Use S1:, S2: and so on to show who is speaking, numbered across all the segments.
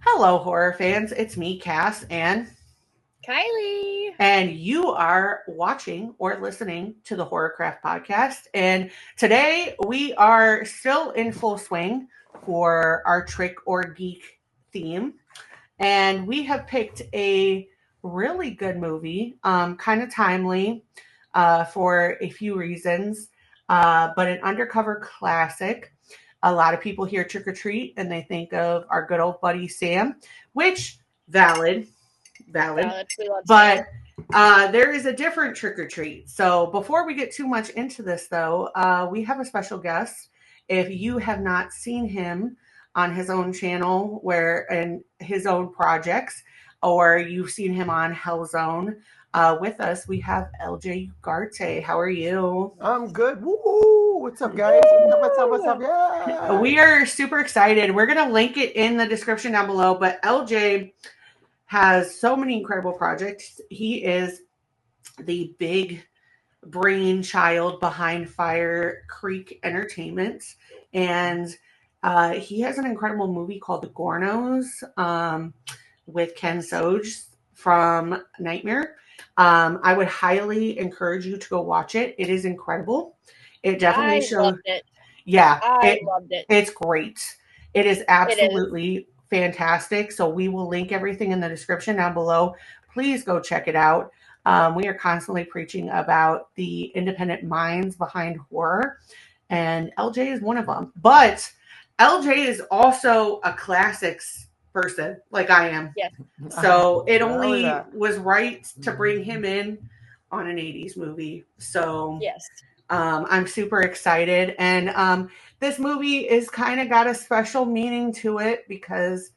S1: Hello, horror fans. It's me, Cass, and
S2: Kylee.
S1: you are watching or listening to the Horrorcraft Podcast. And today we are still in full swing for our trick or geek theme, and we have picked a really good movie, kind of timely, for a few reasons, but an undercover classic. A lot of people hear trick or treat and they think of our good old buddy Sam, which valid,
S2: Valid. We love
S1: but
S2: Sam.
S1: there is a different trick or treat. So before we get too much into this, though, we have a special guest. If you have not seen him on his own channel, where and his own projects, or you've seen him on Hellzone, with us, we have LJ Ugarte. How are you?
S3: I'm good. Woo! What's up, guys? What's up? Yeah.
S1: We are super excited. We're going to link it in the description down below. But LJ has so many incredible projects. He is the big brainchild behind Firecreek Entertainment. And he has an incredible movie called The Gornos with Ken Soj from Nightmare. I would highly encourage you to go watch it. It is incredible. It definitely shows.
S2: Loved it.
S1: Yeah,
S2: I loved it.
S1: It's great. It is absolutely fantastic. So we will link everything in the description down below. Please go check it out. We are constantly preaching about the independent minds behind horror, and LJ is one of them. But LJ is also a classics person, like I am.
S2: Yes.
S1: So it only was right to bring him in on an 80s movie. So
S2: yes.
S1: I'm super excited. And this movie is kind of got a special meaning to it because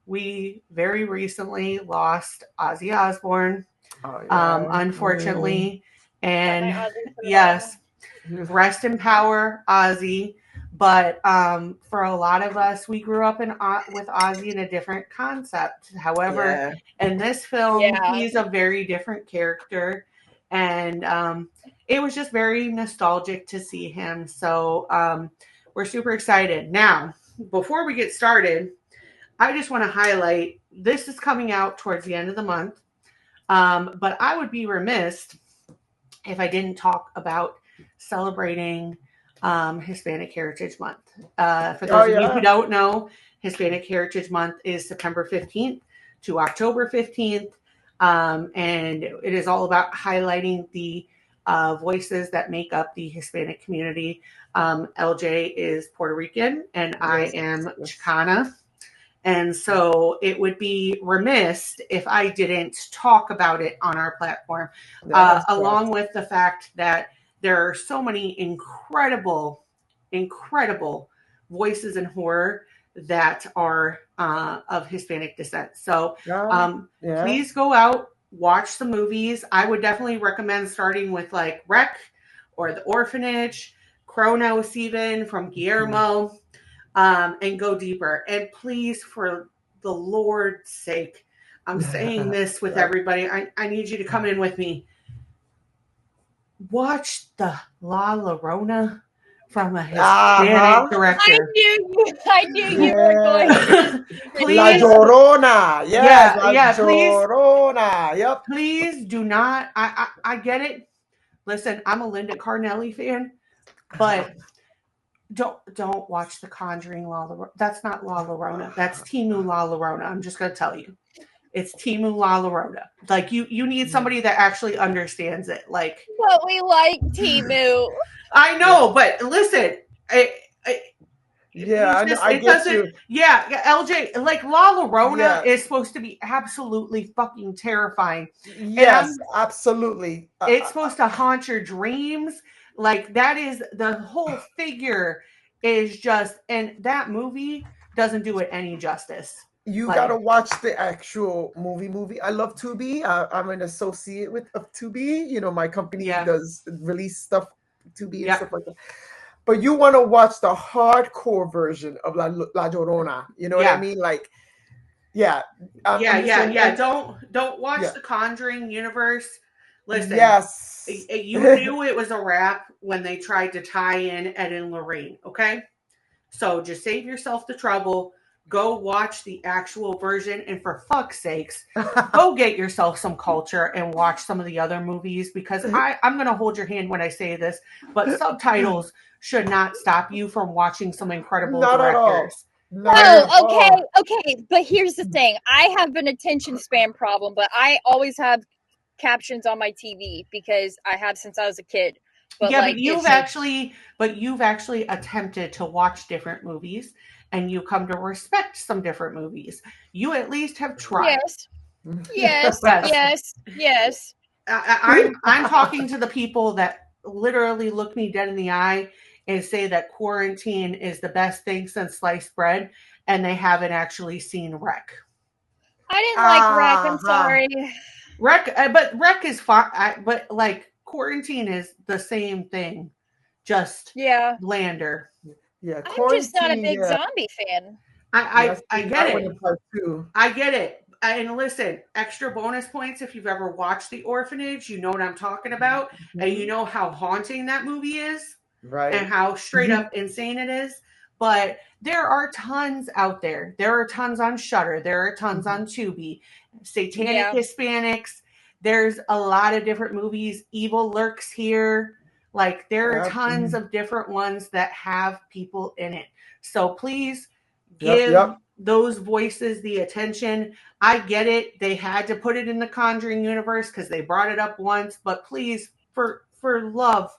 S1: we very recently lost Ozzy Osbourne, unfortunately. And yes, rest in power, Ozzy. But for a lot of us, we grew up with Ozzy in a different concept. However, in this film, he's a very different character. And it was just very nostalgic to see him. So we're super excited. Now, before we get started, I just want to highlight, this is coming out towards the end of the month. But I would be remiss if I didn't talk about celebrating Hispanic Heritage Month. For those of you who don't know, Hispanic Heritage Month is September 15th to October 15th. And it is all about highlighting the voices that make up the Hispanic community. LJ is Puerto Rican and I am Chicana. And so it would be remiss if I didn't talk about it on our platform, along with the fact that there are so many incredible voices in horror that are of Hispanic descent. So please go out, watch the movies. I would definitely recommend starting with like Rec or The Orphanage, Kronos even from Guillermo, and go deeper. And please, for the Lord's sake, I'm saying this with everybody. I need you to come in with me. Watch the La Llorona from a Hispanic director.
S2: I knew you were going to.
S1: Please.
S3: La Llorona. Yes,
S1: La
S3: Llorona. Yep.
S1: Please do not. I get it. Listen, I'm a Linda Cardellini fan, but don't watch The Conjuring La Llorona. That's not La Llorona. That's Timu La Llorona. I'm just gonna tell you. It's Timu La Llorona. Like you need somebody that actually understands it. Like,
S2: but we like Timu.
S1: I know, but listen, I
S3: get you.
S1: Yeah, LJ, like La Llorona is supposed to be absolutely fucking terrifying.
S3: Yes, absolutely.
S1: It's supposed to haunt your dreams. Like that is the whole figure is just, and that movie doesn't do it any justice.
S3: You gotta watch the actual movie. I love Tubi. I'm an associate of Tubi. You know, my company does release stuff, Tubi and stuff like that. But you want to watch the hardcore version of La Llorona. You know what I mean? Like,
S1: Don't watch the Conjuring universe. Listen, you knew it was a wrap when they tried to tie in Ed and Lorraine. Okay, so just save yourself the trouble. go watch the actual version, and for fuck's sakes, go get yourself some culture and watch some of the other movies, because I'm going to hold your hand when I say this, but subtitles should not stop you from watching some incredible directors.
S2: Okay. But here's the thing. I have an attention span problem, but I always have captions on my TV because I have since I was a kid.
S1: But you've actually attempted to watch different movies, and you come to respect some different movies. You at least have tried.
S2: Yes.
S1: I'm talking to the people that literally look me dead in the eye and say that quarantine is the best thing since sliced bread, and they haven't actually seen Rec.
S2: I didn't like Rec. I'm sorry.
S1: Rec is fine. But like quarantine is the same thing, just blander.
S3: Yeah,
S2: I'm just not a big zombie fan.
S1: I get it. I get it. And listen, extra bonus points if you've ever watched The Orphanage, you know what I'm talking about, and you know how haunting that movie is,
S3: right?
S1: And how straight up insane it is. But there are tons out there. There are tons on Shudder. There are tons on Tubi. Satanic Hispanics. There's a lot of different movies. Evil Lurks Here. Like, there are tons of different ones that have people in it. So please give those voices the attention. I get it. They had to put it in the Conjuring universe because they brought it up once. But please, for love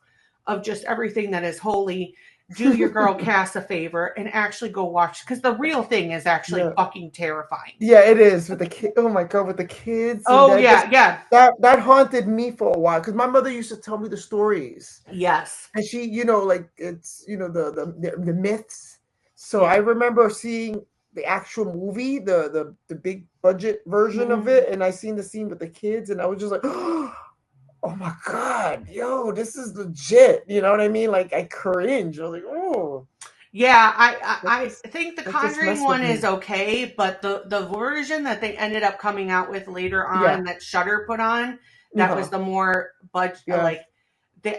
S1: of just everything that is holy, do your girl Cass a favor and actually go watch, because the real thing is actually fucking terrifying.
S3: Yeah, it is with the kid. Oh my god, with the kids. That haunted me for a while because my mother used to tell me the stories.
S1: Yes,
S3: and she, like it's the myths. So I remember seeing the actual movie, the big budget version of it, and I seen the scene with the kids, and I was just like, oh my god, yo, this is legit. You know what I mean? Like, I cringe. I was like, oh.
S1: Yeah, I think the Conjuring one is okay, but the version that they ended up coming out with later on that Shudder put on, that was the more budget.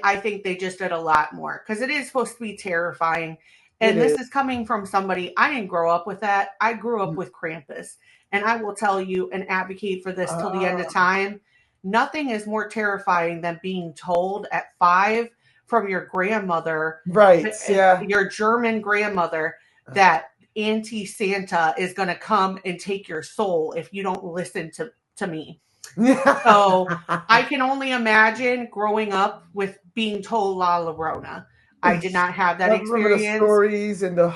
S1: I think they just did a lot more because it is supposed to be terrifying. And this is coming from somebody, I didn't grow up with that. I grew up with Krampus. And I will tell you and advocate for this till the end of time. Nothing is more terrifying than being told at 5 from your grandmother, your German grandmother, that Auntie Santa is going to come and take your soul if you don't listen to me. So I can only imagine growing up with being told La Llorona. I did not have that experience.
S3: The stories and the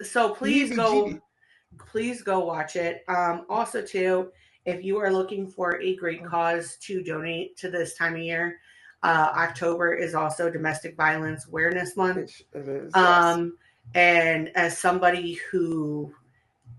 S1: So please go watch it. Also too, if you are looking for a great cause to donate to this time of year, October is also Domestic Violence Awareness Month.
S3: It is.
S1: And as somebody who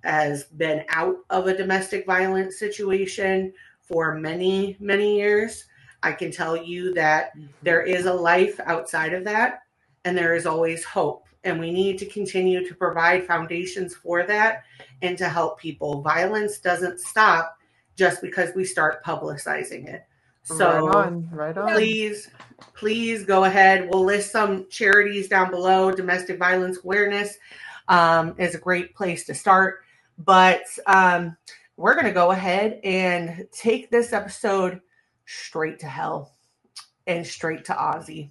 S1: has been out of a domestic violence situation for many, many years, I can tell you that there is a life outside of that, and there is always hope. And we need to continue to provide foundations for that and to help people. Violence doesn't stop just because we start publicizing it. So
S3: right on.
S1: Please go ahead. We'll list some charities down below. Domestic Violence Awareness is a great place to start. But we're going to go ahead and take this episode straight to hell and straight to Ozzy.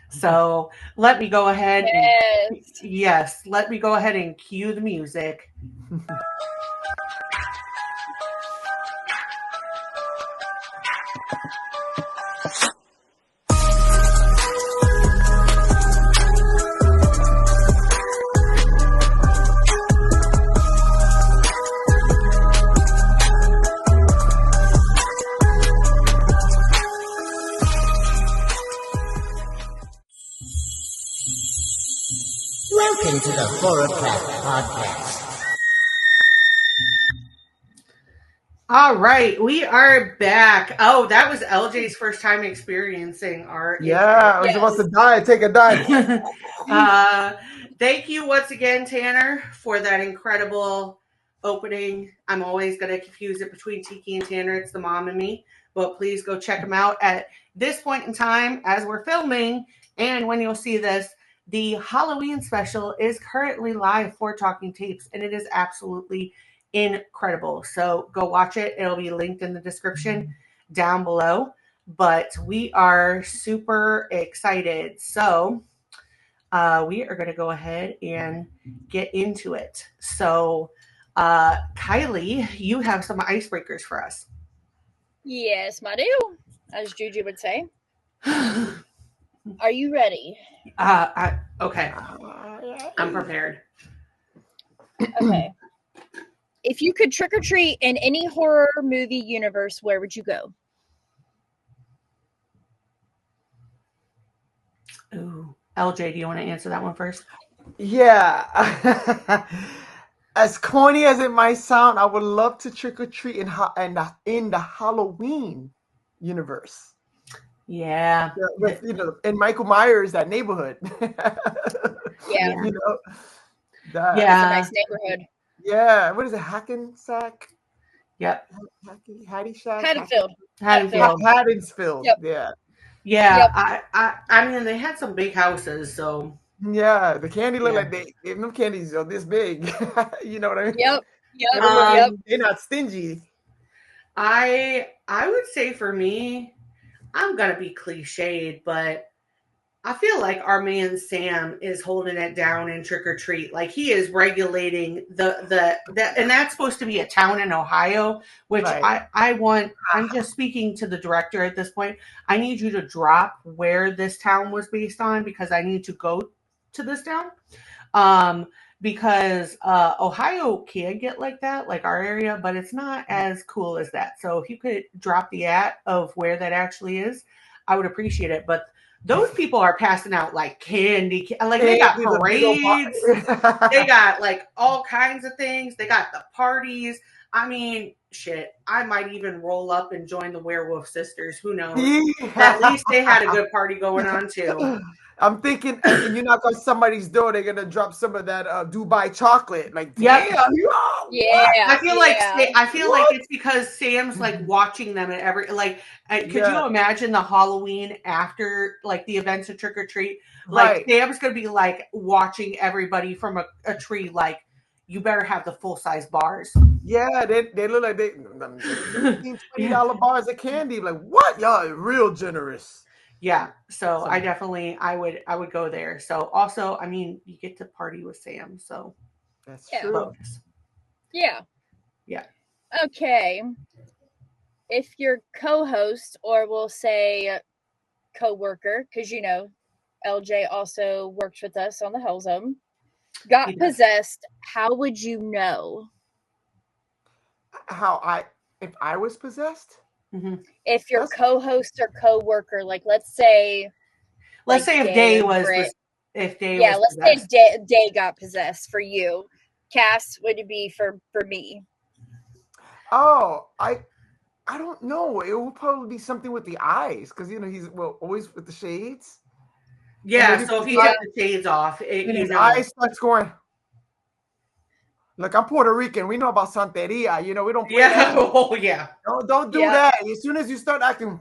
S1: So let me go ahead. Let me go ahead and cue the music.
S4: Welcome to the Horrorcraft Podcast.
S1: All right, we are back. Oh, that was LJ's first time experiencing our
S3: intro. I was about to die. Take a dive.
S1: Thank you once again, Tanner, for that incredible opening. I'm always going to confuse it between Tiki and Tanner. It's the mom and me. But please go check them out at this point in time as we're filming. And when you'll see this, The Halloween special is currently live for Talking Tapes, and it is absolutely incredible. So go watch it. It'll be linked in the description down below. But we are super excited. So we are going to go ahead and get into it. So, Kylee, you have some icebreakers for us.
S2: Yes, my do, as Juju would say. Are you ready?
S1: Okay. I'm prepared.
S2: Okay. If you could trick or treat in any horror movie universe, where would you go?
S1: Ooh. LJ, do you want to answer that one first?
S3: Yeah. As corny as it might sound, I would love to trick or treat in the Halloween universe.
S1: Yeah.
S3: With in Michael Myers, that neighborhood.
S2: Yeah.
S3: You know,
S2: That's a nice neighborhood.
S3: Yeah. What is it? Hackensack?
S1: Yep.
S3: Haddyshack?
S1: Haddonfield.
S3: Yep.
S1: Yeah.
S2: Yep.
S1: I mean, they had some big houses, so.
S3: Yeah, the candy look like them candies are this big. You know what I mean?
S2: Yep.
S3: They're not stingy.
S1: I would say for me, I'm gonna be cliched, but I feel like our man Sam is holding it down in Trick or Treat. Like he is regulating the and that's supposed to be a town in Ohio, which right. I'm just speaking to the director at this point. I need you to drop where this town was based on because I need to go to this town. Because Ohio can get like that, like our area, but it's not as cool as that. So if you could drop the of where that actually is, I would appreciate it. But those people are passing out like candy. Like they got parades. They got like all kinds of things. They got the parties. I mean, shit. I might even roll up and join the Werewolf Sisters. Who knows? At least they had a good party going on too.
S3: I'm thinking, and you knock on somebody's door, they're gonna drop some of that Dubai chocolate. Like, yeah.
S1: I feel like it's because Sam's like watching them at every could you imagine the Halloween after like the events of Trick or Treat? Like Sam's gonna be like watching everybody from a tree. Like, you better have the full size bars.
S3: Yeah, they look like $20 bars of candy. Like, what? Y'all are real generous.
S1: Yeah, so I would go there. So also, I mean, you get to party with Sam, so
S3: that's true.
S2: Yeah.
S1: Yeah.
S2: Okay. If your co-host, or we'll say co-worker, because LJ also works with us on the Hellzone, got possessed, how would you know?
S3: If I was possessed?
S1: Mm-hmm.
S2: If your co-host or co-worker, like let's say
S1: if Day was
S2: let's say Day got possessed for you. Cass, would it be for me?
S3: Oh, I don't know. It will probably be something with the eyes because he's always with the shades.
S1: Yeah, so if he took the shades off,
S3: his eyes starts going. Look, I'm Puerto Rican. We know about Santeria. We don't play that.
S1: Oh, yeah.
S3: Don't do that. As soon as you start acting,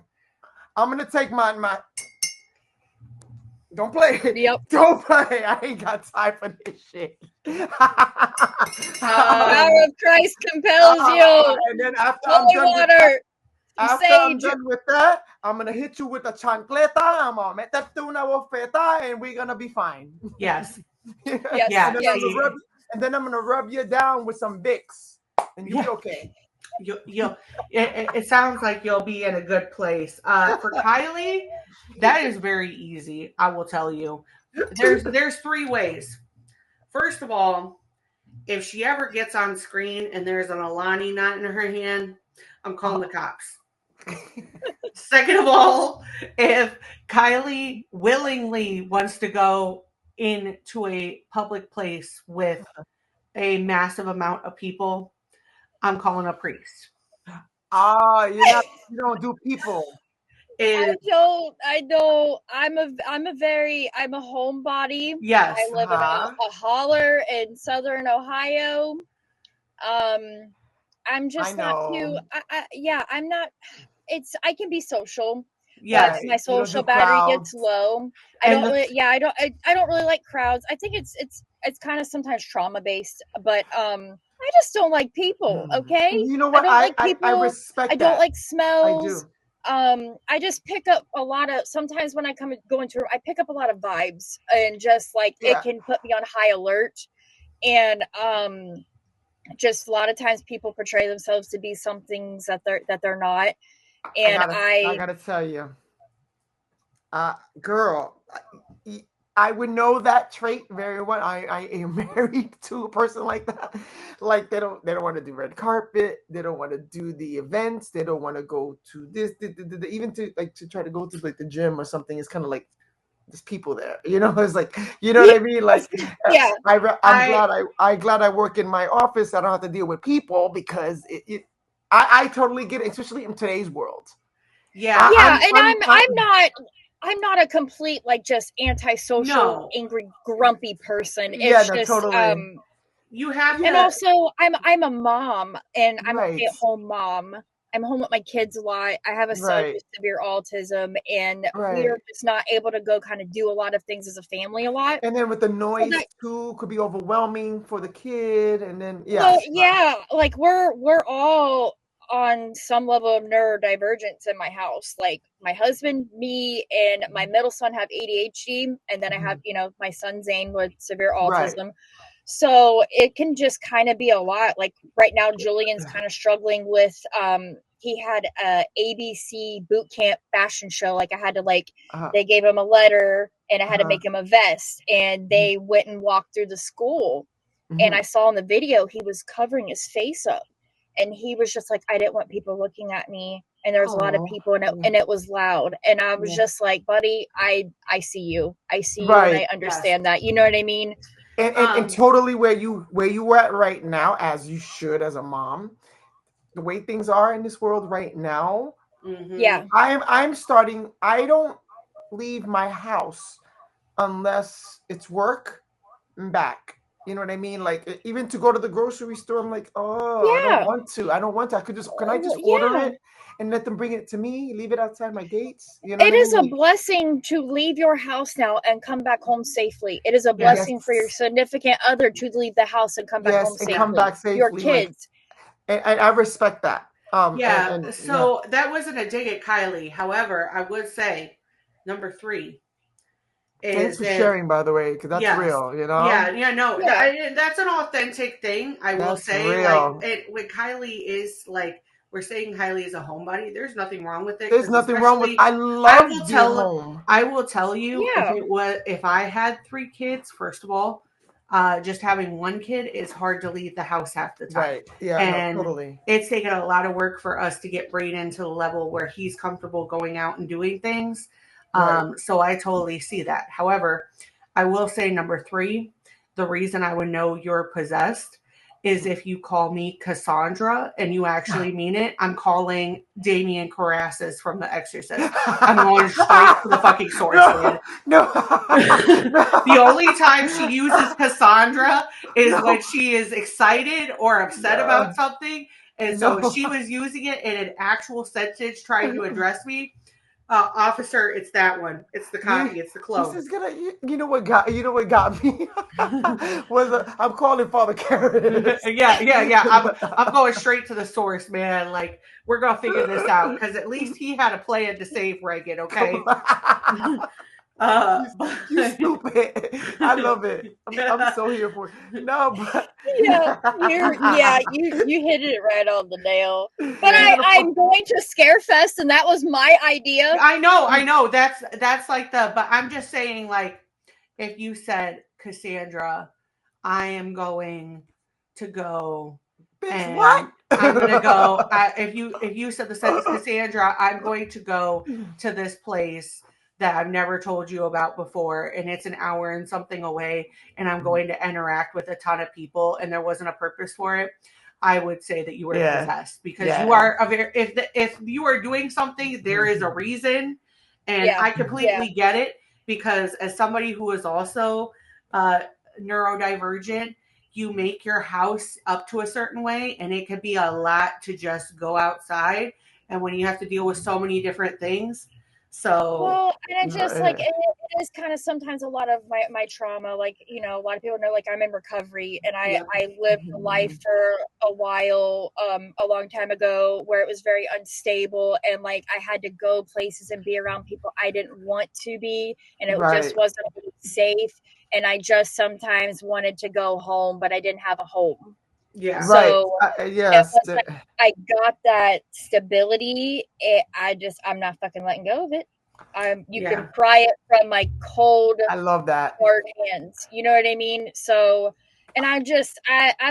S3: I'm going to take my... Don't play.
S2: Yep.
S3: Don't play. I ain't got time for this shit.
S2: Power of Christ compels you.
S3: And then after I'm done with that, I'm going to hit you with a chancleta. I'm going to meterte una bofeta, and we're going to be fine.
S1: Yes.
S2: Yes.
S3: And then I'm gonna rub you down with some Vicks, and you'll be okay.
S1: It sounds like you'll be in a good place. For Kylee, that is very easy. I will tell you. There's 3 ways. First of all, if she ever gets on screen and there's an Alani knot in her hand, I'm calling the cops. Second of all, if Kylee willingly wants to go into a public place with a massive amount of people, I'm calling a priest.
S3: You don't do people.
S2: I don't. I'm a homebody.
S1: Yes.
S2: I live in a holler in southern Ohio. I'm just not too. I'm not. I can be social, but my social battery gets low. I don't really like crowds. I think it's kind of sometimes trauma based, but I just don't like people. Okay,
S3: you know what?
S2: I don't like people.
S3: I respect.
S2: I don't like smells.
S3: I do.
S2: I just pick up a lot of, sometimes when I go into, I pick up a lot of vibes, and just like it can put me on high alert. And just a lot of times people portray themselves to be some things that they're not. And I
S3: gotta tell you, girl, I would know that trait very well. I am married to a person like that. Like they don't want to do red carpet. They don't want to do the events. They don't want to go to this, even to try to go to like the gym or something. It's kind of like there's people there, it's like, you know what I mean? Like, I'm glad I work in my office. I don't have to deal with people, because I totally get it, especially in today's world.
S2: I'm not a complete, like, just antisocial, angry, grumpy person. It's just
S3: totally.
S1: You have to,
S2: and also I'm a mom, and I'm a stay-at-home mom. I'm home with my kids a lot. I have a son with severe autism, and we are just not able to go kind of do a lot of things as a family a lot.
S3: And then with the noise too, could be overwhelming for the kid. And then
S2: like we're all on some level of neurodivergence in my house. Like my husband, me, and my middle son have ADHD, and then I have my son Zane with severe autism. So it can just kind of be a lot. Like right now, Julian's kind of struggling with, he had a ABC boot camp fashion show. Like I had to they gave him a letter, and I had to make him a vest, and they went and walked through the school. And I saw in the video, he was covering his face up, and he was just like, I didn't want people looking at me. And there was a lot of people, and it was loud. And I was just like, buddy, I see you. I see you, and I understand that. You know what I mean?
S3: And totally where you were at right now, as you should as a mom, the way things are in this world right now. I'm starting. I don't leave my house unless it's work and back. You know what I mean? Like even to go to the grocery store, I'm like, I don't want to. Can I just order it and let them bring it to me? Leave it outside my gates.
S2: It is a blessing to leave your house now and come back home safely. It is a blessing for your significant other to leave the house and come back home safely.
S3: Come back safely.
S2: Your kids.
S3: And I respect that.
S1: That wasn't a dig at Kylee. However, I would say number 3.
S3: Thanks for sharing, by the way, because that's real,
S1: that's an authentic thing. I will say, real. With Kylee is like, we're saying Kylee is a homebody. There's nothing wrong with it.
S3: There's nothing wrong with. I
S1: will tell you, if I had 3 kids, first of all, just having 1 kid is hard to leave the house half the time.
S3: Right. Yeah.
S1: And
S3: totally.
S1: It's taken a lot of work for us to get Brayden to the level where he's comfortable going out and doing things. So I totally see that. However, I will say number 3, the reason I would know you're possessed is if you call me Cassandra and you actually mean it. I'm calling Damien Carrasses from The Exorcist. I'm going straight to the fucking source.
S3: No.
S1: The only time she uses Cassandra is when she is excited or upset about something. And so she was using it in an actual sentence trying to address me. Officer, it's that one. It's the copy. It's the clone.
S3: This is gonna. You know what got me was I'm calling Father Karen.
S1: Yeah. I'm going straight to the source, man. Like we're gonna figure this out because at least he had a plan to save Reagan. Okay.
S3: You stupid. I love it. I'm so here for it. No, but
S2: you hit it right on the nail. But I'm going to Scarefest, and that was my idea.
S1: I know. That's like but I'm just saying, like, if you said, Cassandra, I am going to go.
S3: Bitch, what?
S1: I'm gonna go. If you said the sentence, Cassandra, I'm going to go to this place that I've never told you about before, and it's an hour and something away, and I'm going to interact with a ton of people, and there wasn't a purpose for it, I would say that you were possessed, because you are if you are doing something, there is a reason, and I completely get it, because as somebody who is also neurodivergent, you make your house up to a certain way, and it could be a lot to just go outside, and when you have to deal with so many different things, So,
S2: well, and it's just like it is kind of sometimes a lot of my trauma. Like, you know, a lot of people know like I'm in recovery, and I lived a life for a while, a long time ago, where it was very unstable, and like I had to go places and be around people I didn't want to be, and it just wasn't safe. And I just sometimes wanted to go home, but I didn't have a home.
S1: Yeah.
S2: So
S3: yes,
S2: like, I got that stability. I'm not fucking letting go of it. You can pry it from my cold,
S3: I love that,
S2: hard hands. You know what I mean? So, and I've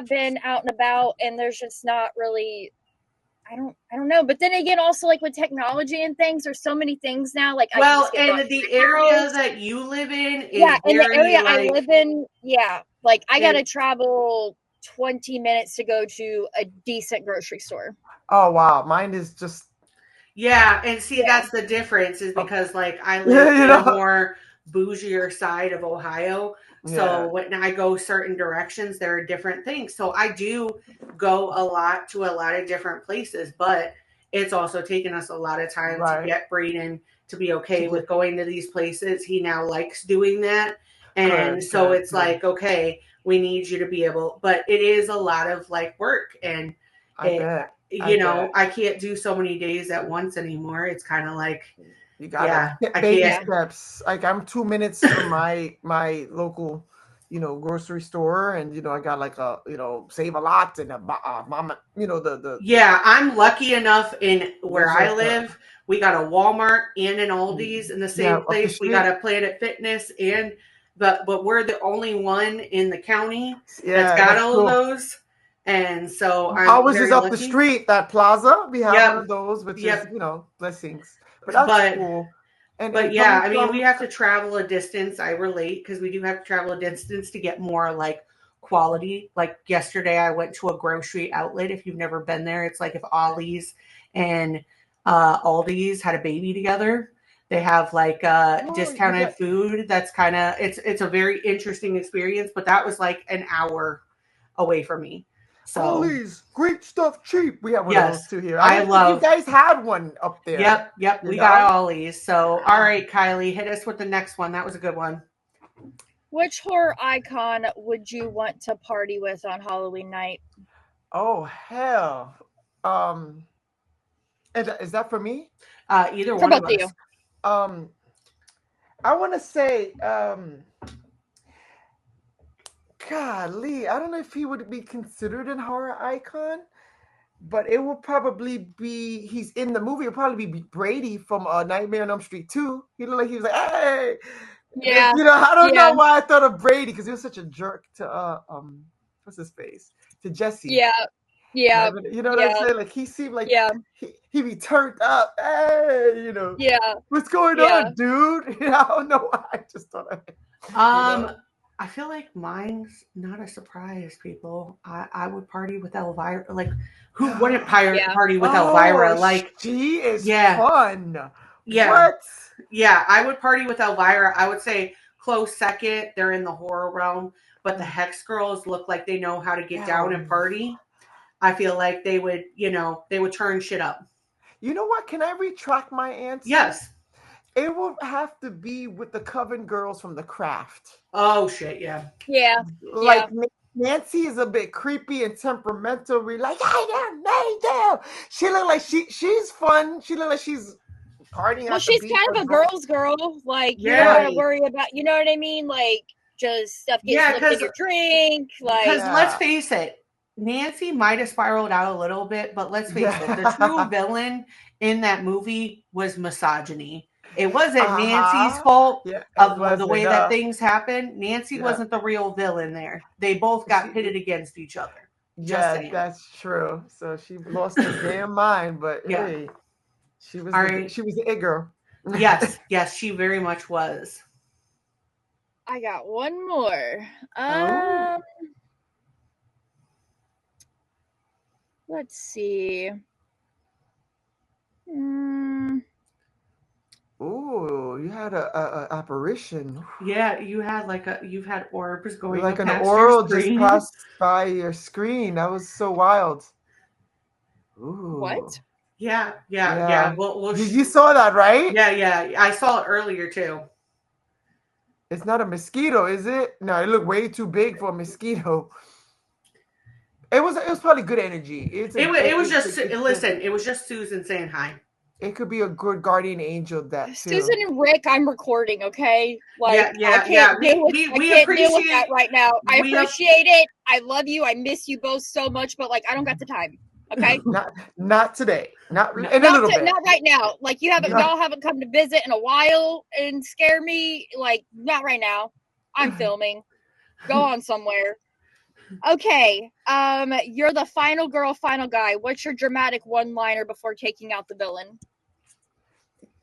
S2: been out and about, and there's just not really. I don't know. But then again, also like with technology and things, there's so many things now. Like
S1: and the area that you live in is
S2: in the area I live in, like I gotta travel 20 minutes to go to a decent grocery store.
S3: Oh wow, mine is just
S1: and see that's the difference is because like I live in a more bougier side of Ohio. So when I go certain directions, there are different things. So I do go a lot to a lot of different places, but it's also taken us a lot of time to get Braden to be okay with going to these places. He now likes doing that. And so it's like, okay, we need you to be able, but it is a lot of like work. And I can't do so many days at once anymore. It's kind of like,
S3: you gotta baby steps. Like I'm 2 minutes from my local, grocery store, and I got like a Save a Lot and a mama,
S1: I'm lucky enough in where I live. We got a Walmart and an Aldi's in the same place. We got a Planet Fitness but we're the only one in the county that's got all those. And so
S3: ours is up the street, that plaza. We have one of those, which is blessings. But that's cool.
S1: But I mean, we have to travel a distance. I relate because we do have to travel a distance to get more like quality. Like yesterday, I went to a grocery outlet. If you've never been there, it's like if Ollie's and Aldi's had a baby together. They have like discounted food. That's kind of it's a very interesting experience. But that was like an hour away from me. So
S3: Ollie's, great stuff, cheap. We have one of those too here.
S1: I love.
S3: You guys had one up there.
S1: Yep. We got Ollie's. So all right, Kylie, hit us with the next one. That was a good one.
S2: Which horror icon would you want to party with on Halloween night?
S3: Oh hell. Is that for me?
S1: Either one of us.
S2: You.
S3: I want to say Golly, I don't know if he would be considered a horror icon, but it will probably be, he's in the movie, it'll probably be Brady from Nightmare on Elm Street 2. He looked like he was like, hey!
S2: Yeah.
S3: I don't know why I thought of Brady, because he was such a jerk to, what's his face? To Jesse.
S2: Yeah. Yeah.
S3: You know what I'm saying? Like, he seemed like he be turned up. Hey, what's going on, dude? I don't know why. I just thought of it.
S1: I feel like mine's not a surprise, people. I would party with Elvira. Like, who wouldn't party with Elvira? Like,
S3: she is fun.
S1: Yeah.
S3: What?
S1: Yeah, I would party with Elvira. I would say close second. They're in the horror realm, but the Hex girls look like they know how to get down and party. I feel like they would, they would turn shit up.
S3: You know what? Can I retract my answer?
S1: Yes.
S3: It will have to be with the Coven girls from The Craft.
S1: Oh, shit, yeah.
S2: Yeah.
S3: Like, Nancy is a bit creepy and temperamental. We're like, she look like she's fun. She look like she's partying.
S2: Well, she's kind of a girl's girl. Like, you don't want to worry about, you know what I mean? Like, just stuff gets slipped in your drink. Like,
S1: because let's face it, Nancy might have spiraled out a little bit, but let's face it, the true villain in that movie was misogyny. It wasn't Nancy's fault of the way that things happened. Nancy wasn't the real villain there. They both got pitted against each other.
S3: That's true. So she lost her damn mind, but hey, she was the it girl.
S1: Yes, she very much was.
S2: I got one more. Let's see.
S3: Ooh, you had a apparition.
S1: Yeah, you've had orbs going
S3: like
S1: an
S3: oral just passed by your screen. That was so wild. Ooh.
S2: What?
S1: Yeah. Well,
S3: you saw that, right?
S1: Yeah. I saw it earlier too.
S3: It's not a mosquito, is it? No, it looked way too big for a mosquito. It was probably good energy.
S1: It was just Susan saying hi.
S3: It could be a good guardian angel that too.
S2: Susan and Rick, I'm recording, okay? Like I can't
S1: yeah.
S2: deal with that right now. I appreciate it. I love you. I miss you both so much, but like I don't got the time. Okay?
S3: Not today. Not a little bit.
S2: Not right now. Like y'all haven't come to visit in a while and scare me. Like not right now. I'm filming. Go on somewhere. Okay. You're the final girl, final guy. What's your dramatic one-liner before taking out the villain?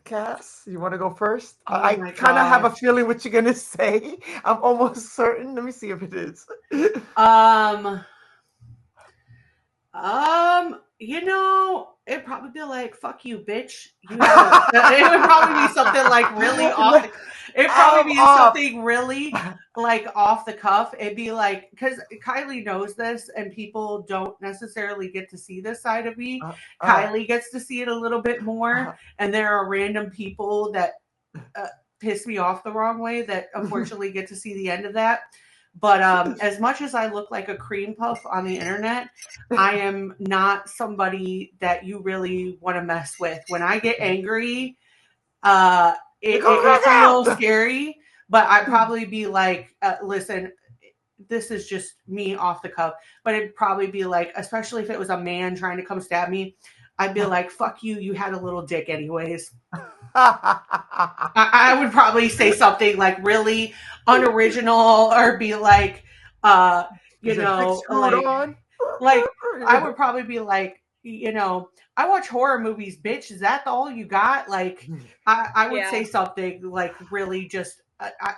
S3: Cass, you want to go first? I kind of have a feeling what you're gonna say. I'm almost certain. Let me see if it is.
S1: It'd probably be like, fuck you, bitch. It would probably be something like really off. It'd probably be something really like off the cuff. It'd be like, because Kylee knows this and people don't necessarily get to see this side of me. Kylee gets to see it a little bit more. And there are random people that piss me off the wrong way that unfortunately get to see the end of that. But as much as I look like a cream puff on the internet, I am not somebody that you really want to mess with. When I get angry, it's a little scary, but I'd probably be like, listen, this is just me off the cuff. But it'd probably be like, especially if it was a man trying to come stab me, I'd be like, fuck you, you had a little dick anyways. I would probably say something like really unoriginal or be like, I would probably be like, I watch horror movies, bitch. Is that all you got? Like, I would say something like really just,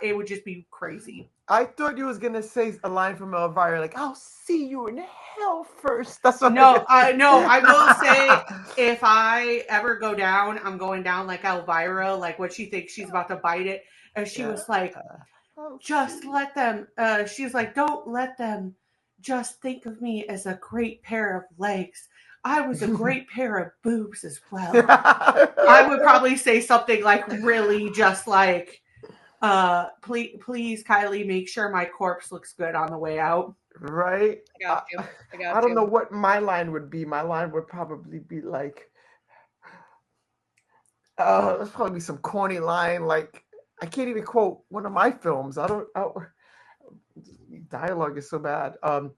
S1: it would just be crazy.
S3: I thought you was going to say a line from Elvira, like, I'll see you in hell first. That's what
S1: I will say if I ever go down, I'm going down like Elvira, like what she thinks she's about to bite it. And she was like, just let them, she's like, don't let them just think of me as a great pair of legs. I was a great pair of boobs as well. I would probably say something like really just like, please, Kylee, make sure my corpse looks good on the way out.
S3: Right?
S2: I got you.
S3: I don't know what my line would be. My line would probably be like, there's probably be some corny line. Like, I can't even quote one of my films. Dialogue is so bad. I'll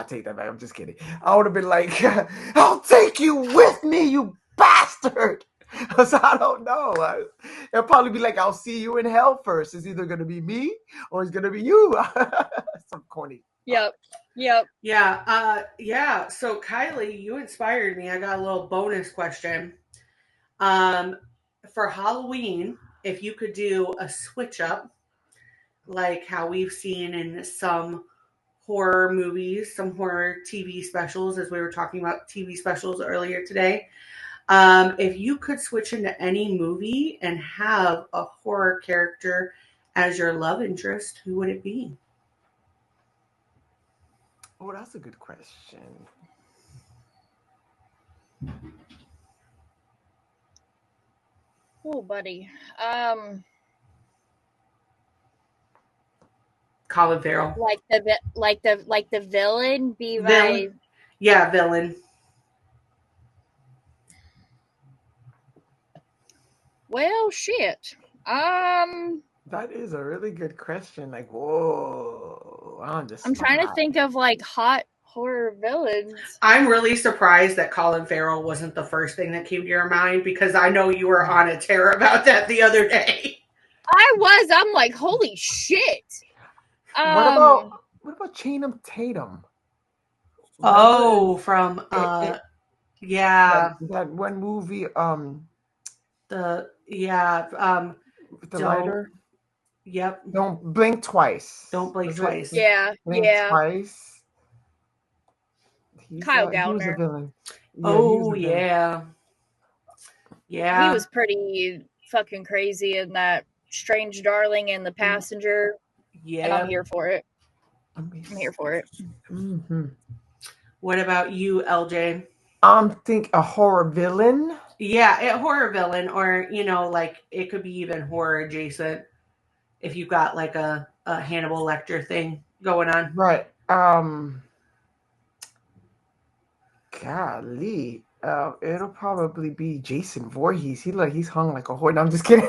S3: take that back. I'm just kidding. I would have been like, I'll take you with me, you bastard. So I don't know. It'll probably be like, I'll see you in hell first. It's either going to be me or it's going to be you. Some corny.
S2: Yep.
S1: Yeah. So Kylee, you inspired me. I got a little bonus question. For Halloween, if you could do a switch up, like how we've seen in some horror movies, some horror TV specials, as we were talking about TV specials earlier today. If you could switch into any movie and have a horror character as your love interest, who would it be?
S3: Oh, that's a good question.
S2: Oh, buddy.
S1: Colin Farrell.
S2: Like the villain be
S1: my villain.
S2: Well, shit.
S3: That is a really good question. Like, whoa.
S2: I'm trying to think of like hot horror villains.
S1: I'm really surprised that Colin Farrell wasn't the first thing that came to your mind because I know you were on a tear about that the other day.
S2: I was. I'm like, holy shit.
S3: What about Channing Tatum?
S1: Oh, from
S3: that one movie.
S1: The
S3: lighter.
S1: Yep.
S3: Don't blink twice.
S1: Don't blink twice.
S2: Yeah.
S3: Blink twice.
S2: Kyle Gallner.
S3: He was a villain.
S1: Yeah,
S2: Yeah. He was pretty fucking crazy in that Strange Darling and The Passenger.
S1: Yeah.
S2: And I'm here for it. I'm here for it.
S3: Mm-hmm.
S1: What about you, LJ?
S3: Think a horror villain.
S1: Yeah, a horror villain, or like it could be even horror adjacent if you've got like a Hannibal Lecter thing going on.
S3: Right. Golly. It'll probably be Jason Voorhees. He's hung like a horse. No, I'm just kidding.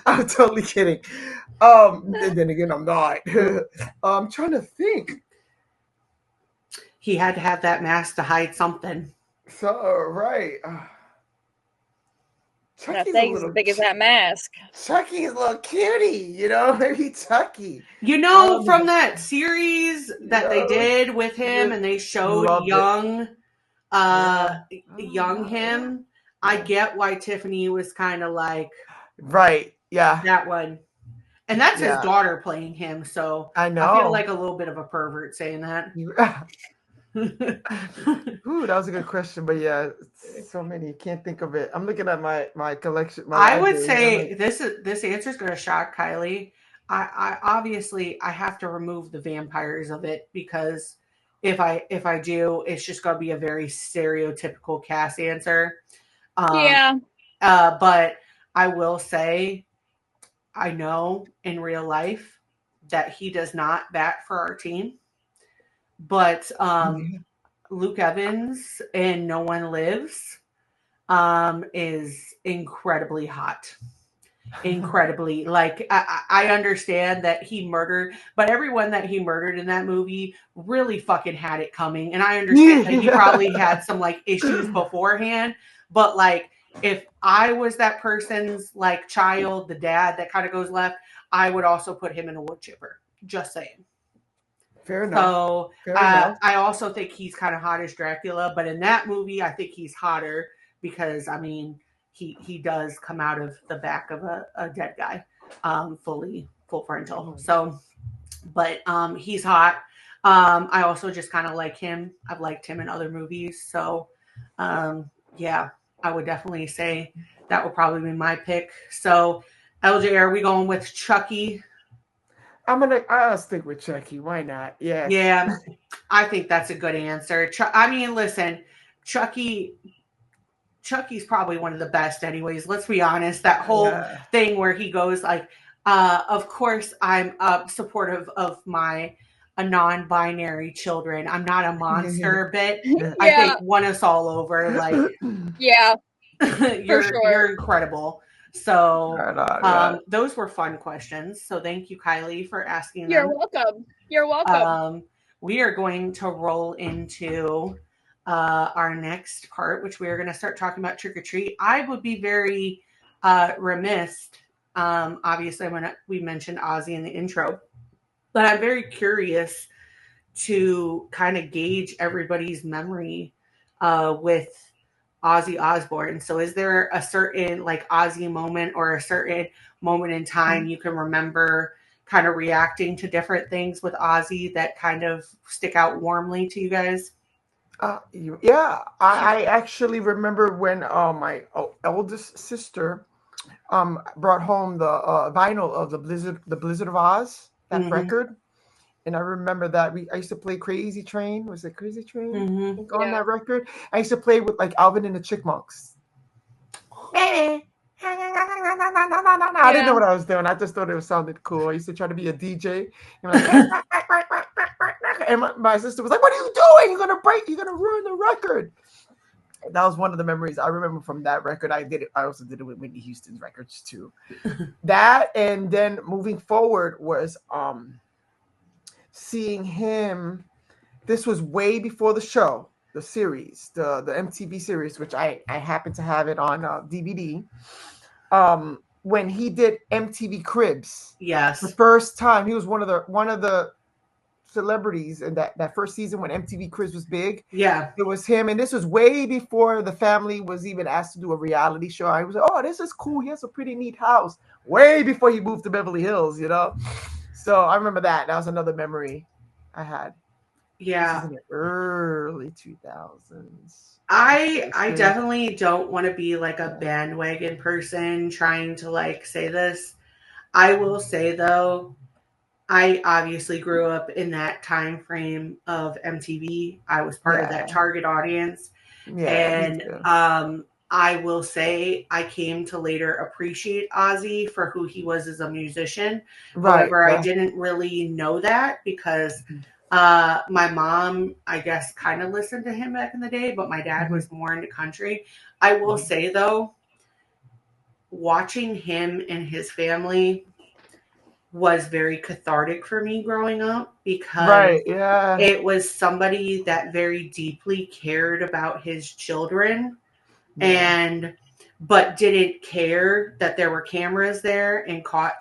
S3: I'm totally kidding. And then again, I'm not. I'm trying to think.
S1: He had to have that mask to hide something.
S3: So right.
S2: That thing's as big as that mask.
S3: Chucky's a little cutie, maybe Chucky.
S1: From that series that they did with him, and they showed young him. I get why Tiffany was kind of like,
S3: right, yeah,
S1: that one, and that's his daughter playing him. So
S3: I know.
S1: I feel like a little bit of a pervert saying that.
S3: Ooh, that was a good question, but yeah, so many, can't think of it. I'm looking at my collection.
S1: I would say this answer is going to shock Kylie. I obviously I have to remove the vampires of it, because if I do, it's just going to be a very stereotypical cast answer. But I will say, I know in real life that he does not bat for our team. But Luke Evans in No One Lives is incredibly hot. Incredibly. Like, I understand that he murdered, but everyone that he murdered in that movie really fucking had it coming. And I understand that he probably had some like issues beforehand. But like, if I was that person's like child, the dad that kind of goes left, I would also put him in a wood chipper. Just saying.
S3: Fair enough.
S1: So I also think he's kind of hot as Dracula, but in that movie, I think he's hotter because, I mean, he does come out of the back of a dead guy, full frontal. So, but he's hot. I also just kind of like him. I've liked him in other movies. So, yeah, I would definitely say that would probably be my pick. So, LJ, are we going with Chucky?
S3: I'll stick with Chucky. Why not? Yes.
S1: Yeah, I think that's a good answer. I mean, listen, Chucky's probably one of the best anyways. Let's be honest. That whole thing where he goes like, of course I'm supportive of my non-binary children. I'm not a monster, but I think won us all over. Like, you're incredible. So those were fun questions. So thank you, Kylie, for asking them.
S2: You're welcome.
S1: We are going to roll into our next part, which we are going to start talking about trick or treat. I would be very remiss, obviously, when we mentioned Ozzy in the intro, but I'm very curious to kind of gauge everybody's memory with Ozzy Osbourne. So is there a certain like Ozzy moment or a certain moment in time you can remember kind of reacting to different things with Ozzy that kind of stick out warmly to you guys?
S3: I actually remember when my eldest sister brought home the vinyl of the Blizzard of Oz, that record. And I remember that I used to play Crazy Train. Was it Crazy Train? On that record. I used to play with like Alvin and the Chipmunks. I didn't know what I was doing. I just thought it sounded cool. I used to try to be a DJ. And my sister was like, "What are you doing? You're gonna ruin the record." That was one of the memories I remember from that record. I also did it with Whitney Houston's records too. That, and then moving forward was seeing him. This was way before the show, the series, the MTV series, which I happen to have it on DVD. When he did MTV Cribs,
S1: yes,
S3: the first time, he was one of the celebrities in that first season when MTV Cribs was big.
S1: Yeah,
S3: it was him, and this was way before the family was even asked to do a reality show. I was like, "Oh, this is cool. He has a pretty neat house." Way before he moved to Beverly Hills, So I remember that. That was another memory I had.
S1: Yeah.
S3: This is in the early 2000s.
S1: I definitely don't want to be like a bandwagon person trying to like say this. I will say though, I obviously grew up in that time frame of MTV. I was part of that target audience. And I will say I came to later appreciate Ozzy for who he was as a musician. However, I didn't really know that because my mom, I guess, kind of listened to him back in the day, but my dad was more into country. I will say, though, watching him and his family was very cathartic for me growing up because it was somebody that very deeply cared about his children but didn't care that there were cameras there and caught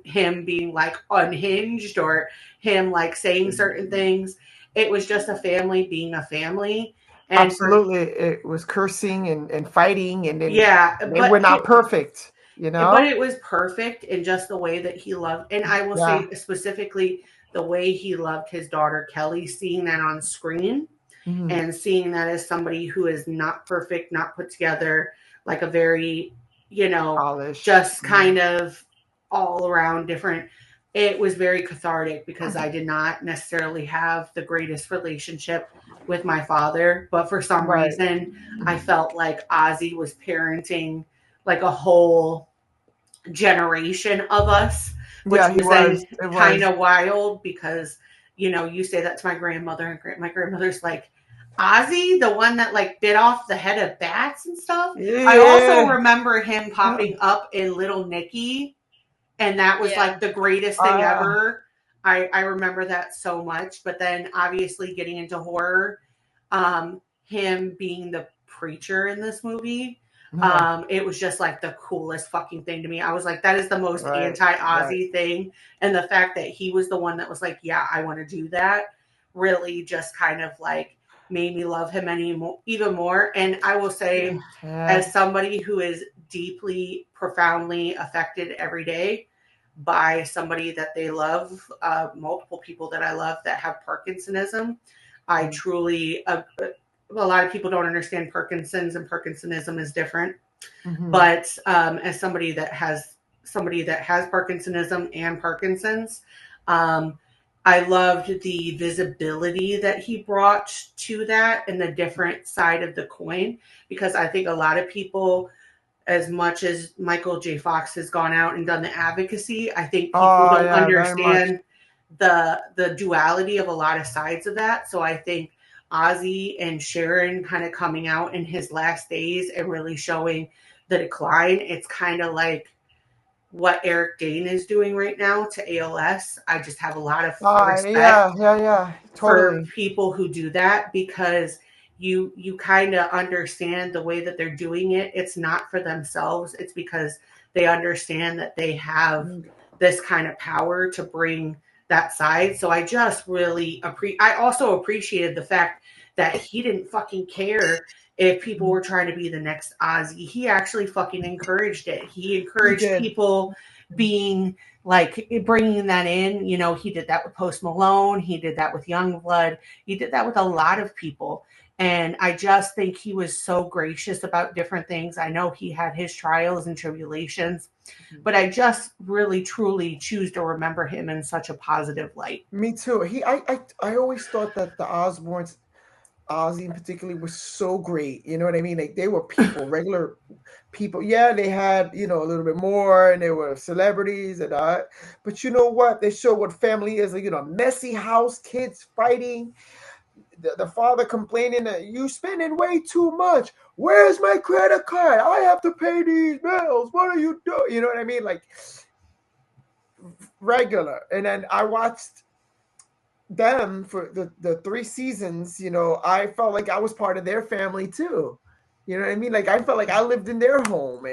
S1: him being like unhinged or him like saying certain things. It was just a family being a family. And
S3: absolutely, it was cursing and fighting, and then
S1: but
S3: we're not perfect,
S1: But it was perfect in just the way that he loved, and I will say specifically the way he loved his daughter Kylee. Seeing that on screen and seeing that as somebody who is not perfect, not put together, like a very, polished, just kind of all around different. It was very cathartic because I did not necessarily have the greatest relationship with my father, but for some reason I felt like Ozzy was parenting like a whole generation of us, which was then kind of wild because, you say that to my grandmother and my grandmother's like, Ozzy, the one that like bit off the head of bats and stuff. I also remember him popping up in Little Nicky, and that was like the greatest thing ever. I remember that so much. But then obviously getting into horror, him being the preacher in this movie, it was just like the coolest fucking thing to me. I was like, that is the most anti-Ozzy thing. And the fact that he was the one that was like, yeah, I want to do that, really just kind of like made me love him even more. And I will say, as somebody who is deeply, profoundly affected every day by somebody that they love, multiple people that I love that have Parkinsonism, I truly, a lot of people don't understand Parkinson's, and Parkinsonism is different. But as somebody that has Parkinsonism and Parkinson's, I loved the visibility that he brought to that and the different side of the coin, because I think a lot of people, as much as Michael J. Fox has gone out and done the advocacy, I think people don't understand the duality of a lot of sides of that. So I think Ozzy and Sharon kind of coming out in his last days and really showing the decline, it's kind of like what Eric Dane is doing right now to ALS. I just have a lot of respect for people who do that, because you kind of understand the way that they're doing it. It's not for themselves. It's because they understand that they have this kind of power to bring that side. So I just really I also appreciated the fact that he didn't fucking care if people were trying to be the next Ozzy. He actually fucking encouraged it. He encouraged people being like, bringing that in. He did that with Post Malone. He did that with Youngblood. He did that with a lot of people. And I just think he was so gracious about different things. I know he had his trials and tribulations, but I just really, truly choose to remember him in such a positive light.
S3: Me too. I always thought that the Osbournes, Ozzy in particular, was so great. You know what I mean? Like, they were people, regular people. Yeah, they had, a little bit more, and they were celebrities and but you know what? They show what family is. Like, messy house, kids fighting, the father complaining that you spending way too much. Where's my credit card? I have to pay these bills. What are you doing? You know what I mean? Like, regular. And then I watched them for the 3 seasons. I felt like I was part of their family too. You know what I mean? Like, I felt like I lived in their home.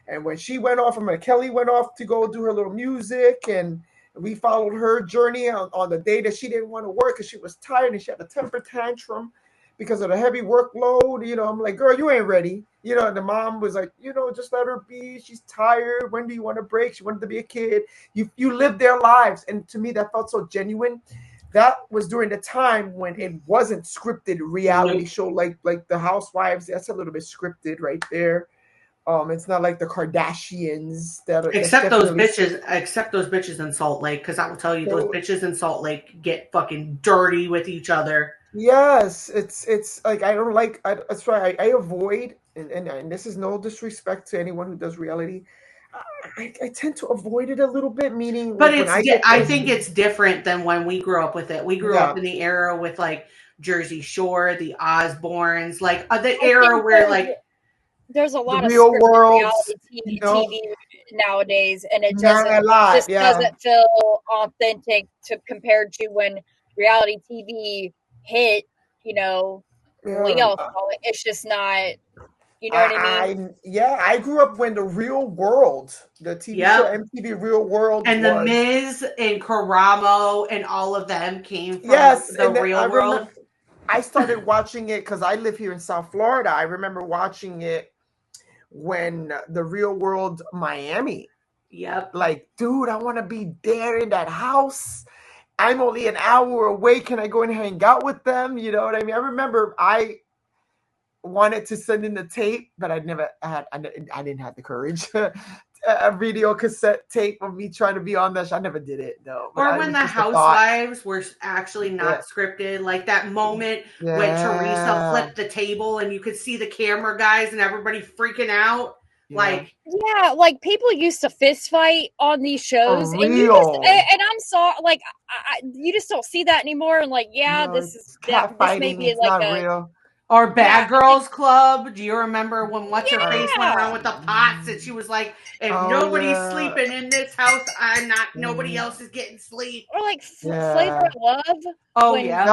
S3: And when she went off, Kylee went off to go do her little music, and we followed her journey on the day that she didn't want to work because she was tired and she had a temper tantrum because of the heavy workload. I'm like, girl, you ain't ready. And the mom was like, just let her be. She's tired. When do you want a break? She wanted to be a kid. You lived their lives. And to me, that felt so genuine. That was during the time when it wasn't scripted reality show like the Housewives. That's a little bit scripted right there. It's not like the Kardashians that are
S1: except those bitches in Salt Lake, because I will tell you, those bitches in Salt Lake get fucking dirty with each other.
S3: Yes, it's like I don't like. That's why I avoid, and this is no disrespect to anyone who does reality. I tend to avoid it a little bit, meaning.
S1: But I think it's different than when we grew up with it. We grew up in the era with like Jersey Shore, the Osbournes, like the era where like
S2: there's a lot of
S3: real world
S2: reality TV nowadays, and it doesn't feel authentic compared to when reality TV hit. We all saw it. It's just not. You know what I mean?
S3: I grew up when the Real World, the TV show MTV Real World,
S1: and The Miz and Karamo and all of them came from the Real World.
S3: I started watching it because I live here in South Florida. I remember watching it when the Real World Miami.
S1: Yep.
S3: Like, dude, I want to be there in that house. I'm only an hour away. Can I go and hang out with them? You know what I mean? I remember I wanted to send in the tape, but I didn't have the courage. A video cassette tape of me trying to be on that show. I never did it though.
S1: Or when the housewives were actually not scripted, like that moment when Teresa flipped the table and you could see the camera guys and everybody freaking out. Like
S2: people used to fist fight on these shows, and I'm sorry, like you just don't see that anymore. And like, this may be like a
S3: real.
S1: Or Bad Girls Club. Do you remember when What's-Her-Face went around with the pots and she was like, if nobody's sleeping in this house, I'm not, nobody else is getting sleep.
S2: Or like Flavor of Love.
S1: Oh, yeah.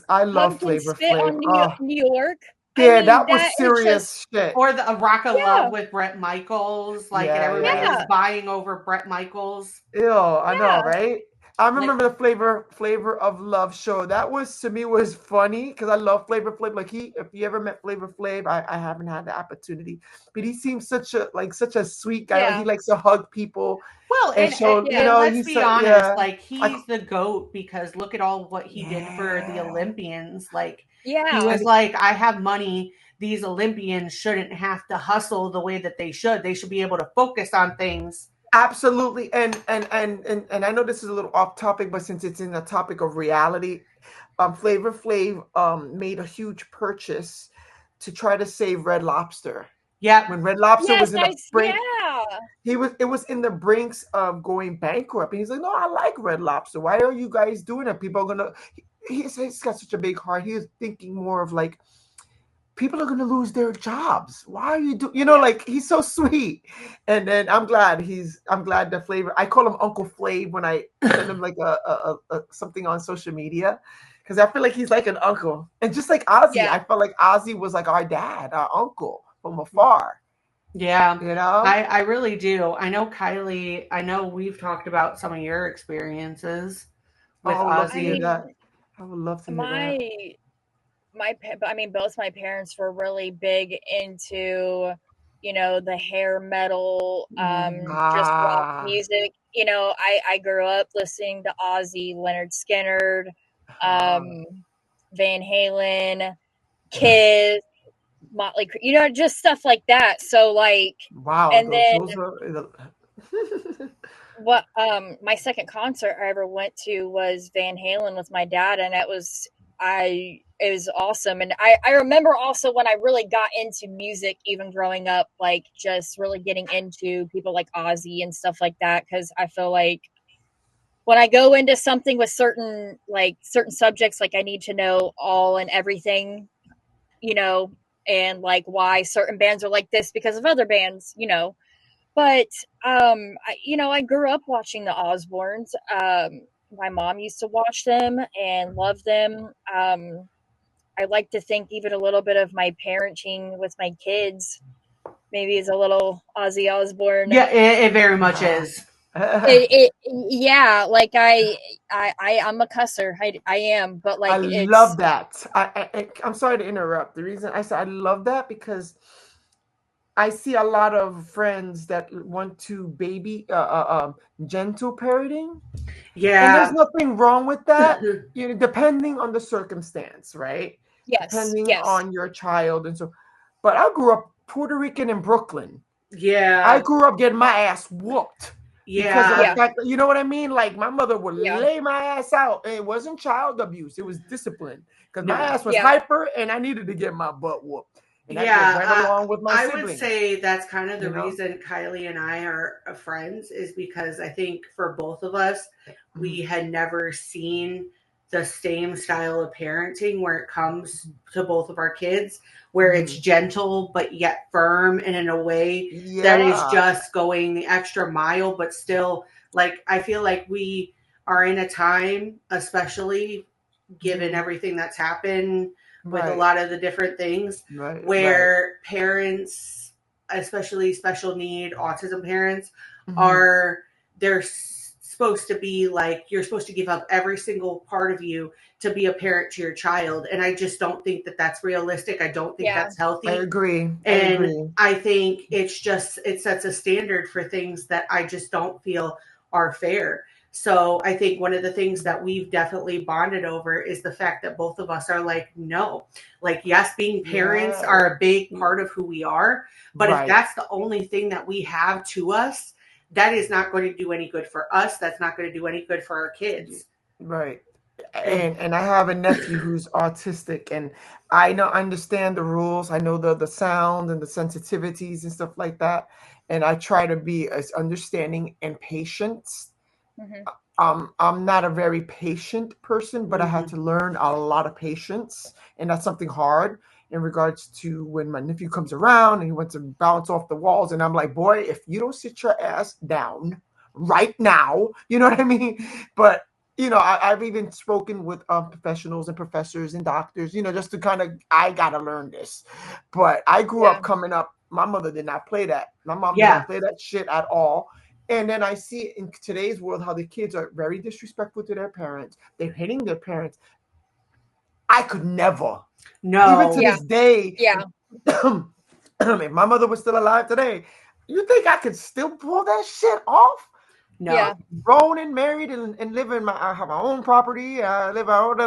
S3: I love Flavor Flav.
S2: On New York.
S3: Yeah, that was serious shit.
S1: Or the Rock of Love with Bret Michaels. Like, and everybody was buying over Bret Michaels.
S3: Ew, I know, right? I remember the Flavor of Love show. That was, to me, was funny because I love Flavor Flav. Like if you ever met Flavor Flav, I haven't had the opportunity, but he seems such a sweet guy. Like, he likes to hug people.
S1: Well, and let's be honest, like he's the GOAT because look at all what he did for the Olympians. Like, he was like, I have money. These Olympians shouldn't have to hustle the way that they should. They should be able to focus on things.
S3: Absolutely, and I know this is a little off topic, but since it's in the topic of reality, Flavor Flav made a huge purchase to try to save Red Lobster.
S1: Yeah,
S3: when Red Lobster was in the brink, it was in the brinks of going bankrupt, and he's like, "No, I like Red Lobster. Why are you guys doing it? People are gonna." He's got such a big heart. He was thinking more of like, people are going to lose their jobs. Why are you like, he's so sweet. And then I'm glad that Flavor, I call him Uncle Flav when I send him like a something on social media, because I feel like he's like an uncle. And just like Ozzy, I felt like Ozzy was like our dad, our uncle from afar.
S1: Yeah, I really do. I know Kylee, I know we've talked about some of your experiences with Ozzy.
S3: I would love to hear that.
S2: Both my parents were really big into, the hair metal, just rock music. I grew up listening to Ozzy, Leonard Skinner, Van Halen, Kiss, Motley Crue, just stuff like that. So like,
S3: wow.
S2: And what my second concert I ever went to was Van Halen with my dad, and it was awesome. And I remember also when I really got into music, even growing up, like just really getting into people like Ozzy and stuff like that, because I feel like when I go into something with certain subjects, like I need to know all and everything, and like why certain bands are like this because of other bands, But, I grew up watching the Osbournes. My mom used to watch them and love them. I like to think even a little bit of my parenting with my kids maybe is a little Ozzy Osbourne.
S1: Yeah, it very much is.
S2: I'm a cusser. I am, but like,
S3: I love that. I'm sorry to interrupt. The reason I said I love that because I see a lot of friends that want to baby gentle parenting.
S1: Yeah.
S3: And there's nothing wrong with that, depending on the circumstance, right?
S2: Yes.
S3: Depending on your child and so. But I grew up Puerto Rican in Brooklyn.
S1: Yeah.
S3: I grew up getting my ass whooped.
S1: Yeah.
S3: Because of the fact that, you know what I mean? Like, my mother would lay my ass out. And it wasn't child abuse. It was discipline. Because my ass was hyper and I needed to get my butt whooped. And that goes right along with my siblings.
S1: I would say that's kind of the reason Kylee and I are friends, is because I think for both of us, we had never seen the same style of parenting where it comes to both of our kids, where it's gentle but yet firm, and in a way that is just going the extra mile, but still, like, I feel like we are in a time, especially given everything that's happened with a lot of the different things, where parents, especially special need autism parents, they're supposed to be like, you're supposed to give up every single part of you to be a parent to your child. And I just don't think that that's realistic. I don't think that's healthy.
S3: I agree.
S1: I think it sets a standard for things that I just don't feel are fair. So I think one of the things that we've definitely bonded over is the fact that both of us are like, no, like, yes, being parents are a big part of who we are. But if that's the only thing that we have to us, that is not going to do any good for us. That's not going to do any good for our kids.
S3: Right. And I have a nephew who's autistic, and I understand the rules. I know the sound and the sensitivities and stuff like that. And I try to be as understanding and patient. I'm not a very patient person, but I had to learn a lot of patience, and that's something hard in regards to when my nephew comes around and he wants to bounce off the walls, and I'm like, boy, if you don't sit your ass down right now, you know what I mean? But I've even spoken with professionals and professors and doctors, just to kind of, I gotta learn this. But I grew up coming up, my mother did not play that. My mom did not play that shit at all. And then I see in today's world how the kids are very disrespectful to their parents. They're hitting their parents. I could never. No. Even to this day. Yeah. If my mother was still alive today, you think I could still pull that shit off? No. Yeah. Grown and married and living I have my own property. I live out.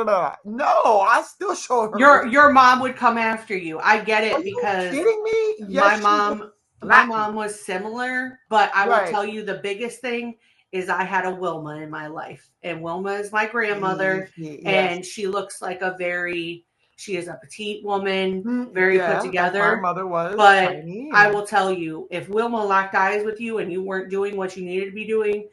S3: No, I still show her.
S1: Your mom would come after you. I get it. Are because
S3: you kidding me?
S1: Yes, my mom was similar, but I will tell you the biggest thing is I had a Wilma in my life, and Wilma is my grandmother, and she looks like she is a petite woman, very put together.
S3: My mother was,
S1: but tiny. I will tell you, if Wilma locked eyes with you and you weren't doing what you needed to be doing,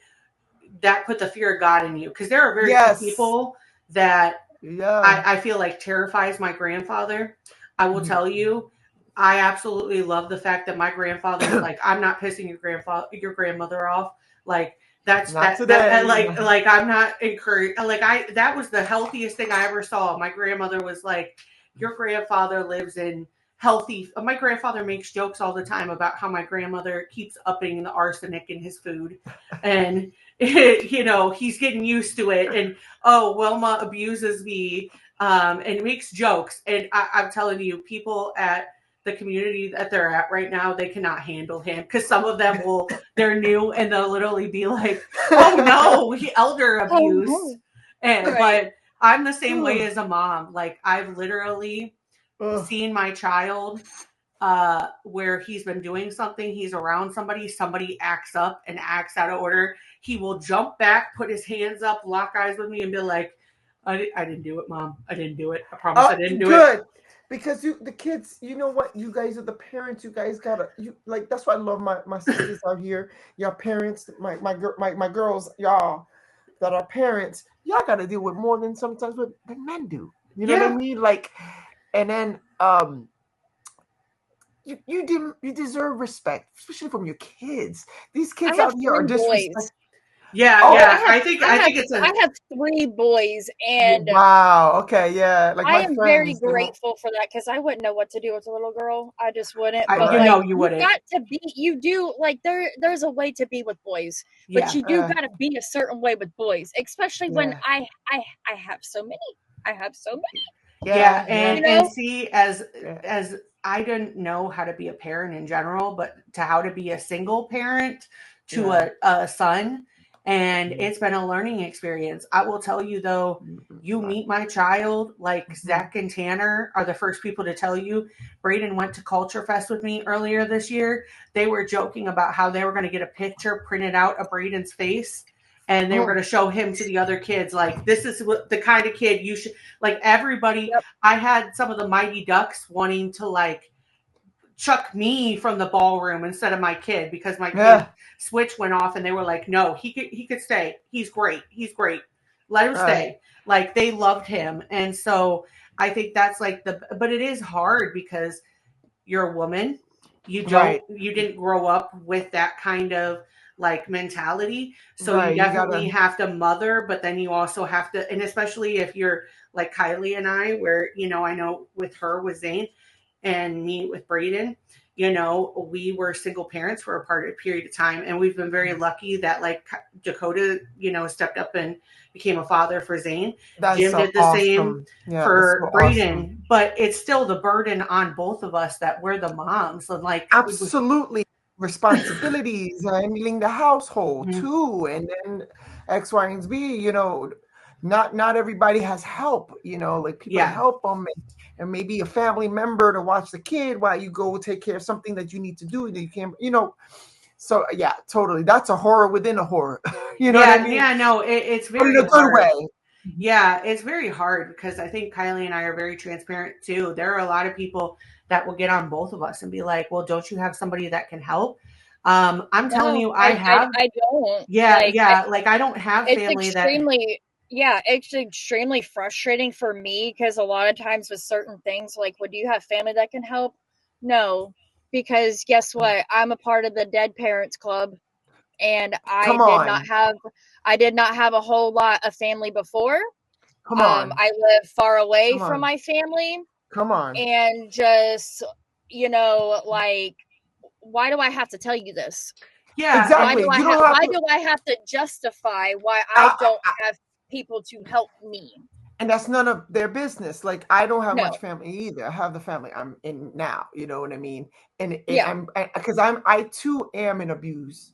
S1: that put the fear of God in you. Because there are very few people that I feel like terrifies my grandfather. I will tell you, I absolutely love the fact that my grandfather was like, I'm not pissing your grandmother off. Like, that's not that like I'm not encouraged. Like, that was the healthiest thing I ever saw. My grandmother was like, your grandfather lives in healthy. My grandfather makes jokes all the time about how my grandmother keeps upping the arsenic in his food, and he's getting used to it. And Wilma abuses me, and makes jokes. And I'm telling you, people at the community that they're at right now, they cannot handle him, because some of them they're new and they'll literally be like, oh no, elder abuse. But I'm the same way as a mom. Like, I've literally seen my child where he's been doing something, he's around somebody acts up and acts out of order. He will jump back, put his hands up, lock eyes with me, and be like, I didn't do it, Mom. I didn't do it. I promise I didn't do it.
S3: Because the kids, you know what? You guys are the parents. You guys gotta, that's why I love my sisters out here. Y'all parents, my girls, y'all that are parents, y'all gotta deal with more than sometimes what men do. You know what I mean? Like, and then you deserve respect, especially from your kids. These kids out here are disrespectful.
S1: I think it's
S2: I have 3 boys, and
S3: wow, okay, like
S2: I am very grateful for that, because I wouldn't know what to do with a little girl. I just wouldn't.
S1: You wouldn't.
S2: There's a way to be with boys, but you do got to be a certain way with boys, especially when I have so many. I have so many.
S1: And see, as I didn't know how to be a parent in general, but to how to be a single parent to a son. And it's been a learning experience. I will tell you though, you meet my child, like Zach and Tanner are the first people to tell you. Braden went to Culture Fest with me earlier this year. They were joking about how they were going to get a picture printed out of Braden's face. And they were going to show him to the other kids. Like, this is what the kind of kid you should, like, everybody. Yep. I had some of the Mighty Ducks wanting to, like, chuck me from the ballroom instead of my kid because my kid switch went off and they were like, no, he could stay. He's great. Let him stay. Like, they loved him. And so I think that's like but it is hard because you're a woman. You didn't grow up with that kind of like mentality. So you definitely have to mother, but then you also have to, and especially if you're like Kylee and I, where, you know, I know with her, with Zane and me with Braden, you know, we were single parents for a period of time. And we've been very lucky that like Dakota, you know, stepped up and became a father for Zane. Jim did the same for Braden, but it's still the burden on both of us that we're the moms. And like,
S3: absolutely. Responsibilities, handling the household too, and then X, Y, and Z. You know, not everybody has help. You know, like people help them, and maybe a family member to watch the kid while you go take care of something that you need to do that you can't. You know, so yeah, totally. That's a horror within a horror. You know what I mean?
S1: Yeah, no, it's very
S3: in a good way.
S1: Yeah, it's very hard because I think Kylee and I are very transparent too. There are a lot of people that will get on both of us and be like, well, don't you have somebody that can help? I'm telling you, I don't. Yeah, like I don't have family
S2: it's extremely frustrating for me because a lot of times with certain things, like, well, do you have family that can help? No, because guess what? I'm a part of the Dead Parents Club, and I did not have a whole lot of family before. I live far away from my family. And just, you know, like, why do I have to tell you this?
S1: Yeah,
S3: exactly.
S2: Why do I have to justify why I don't have people to help me?
S3: And that's none of their business. Like, I don't have much family either. I have the family I'm in now. You know what I mean? And I too am an abuse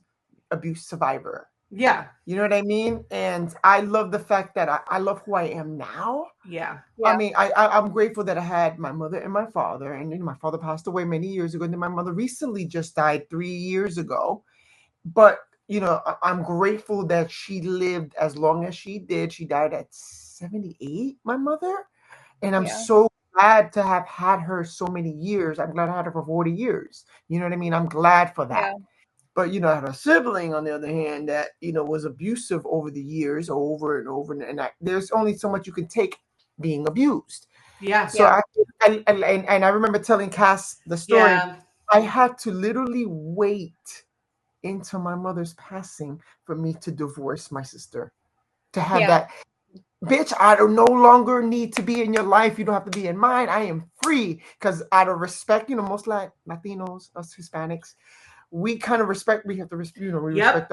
S3: survivor.
S1: Yeah.
S3: You know what I mean? And I love the fact that I love who I am now.
S1: Yeah.
S3: I mean, I'm grateful that I had my mother and my father, and then my father passed away many years ago. And then my mother recently just died 3 years ago. But, you know, I'm grateful that she lived as long as she did. She died at 78, my mother. And I'm so glad to have had her so many years. I'm glad I had her for 40 years. You know what I mean? I'm glad for that. Yeah. But, you know, I had a sibling, on the other hand, that, you know, was abusive over the years, over and over. And there's only so much you can take being abused.
S1: Yeah.
S3: So I remember telling Cass the story. Yeah. I had to literally wait until my mother's passing for me to divorce my sister. To have that. Bitch, I don't no longer need to be in your life. You don't have to be in mine. I am free. Because out of respect, you know, most like Latinos, us Hispanics, we kind of respect, we have to respect, you know, we respect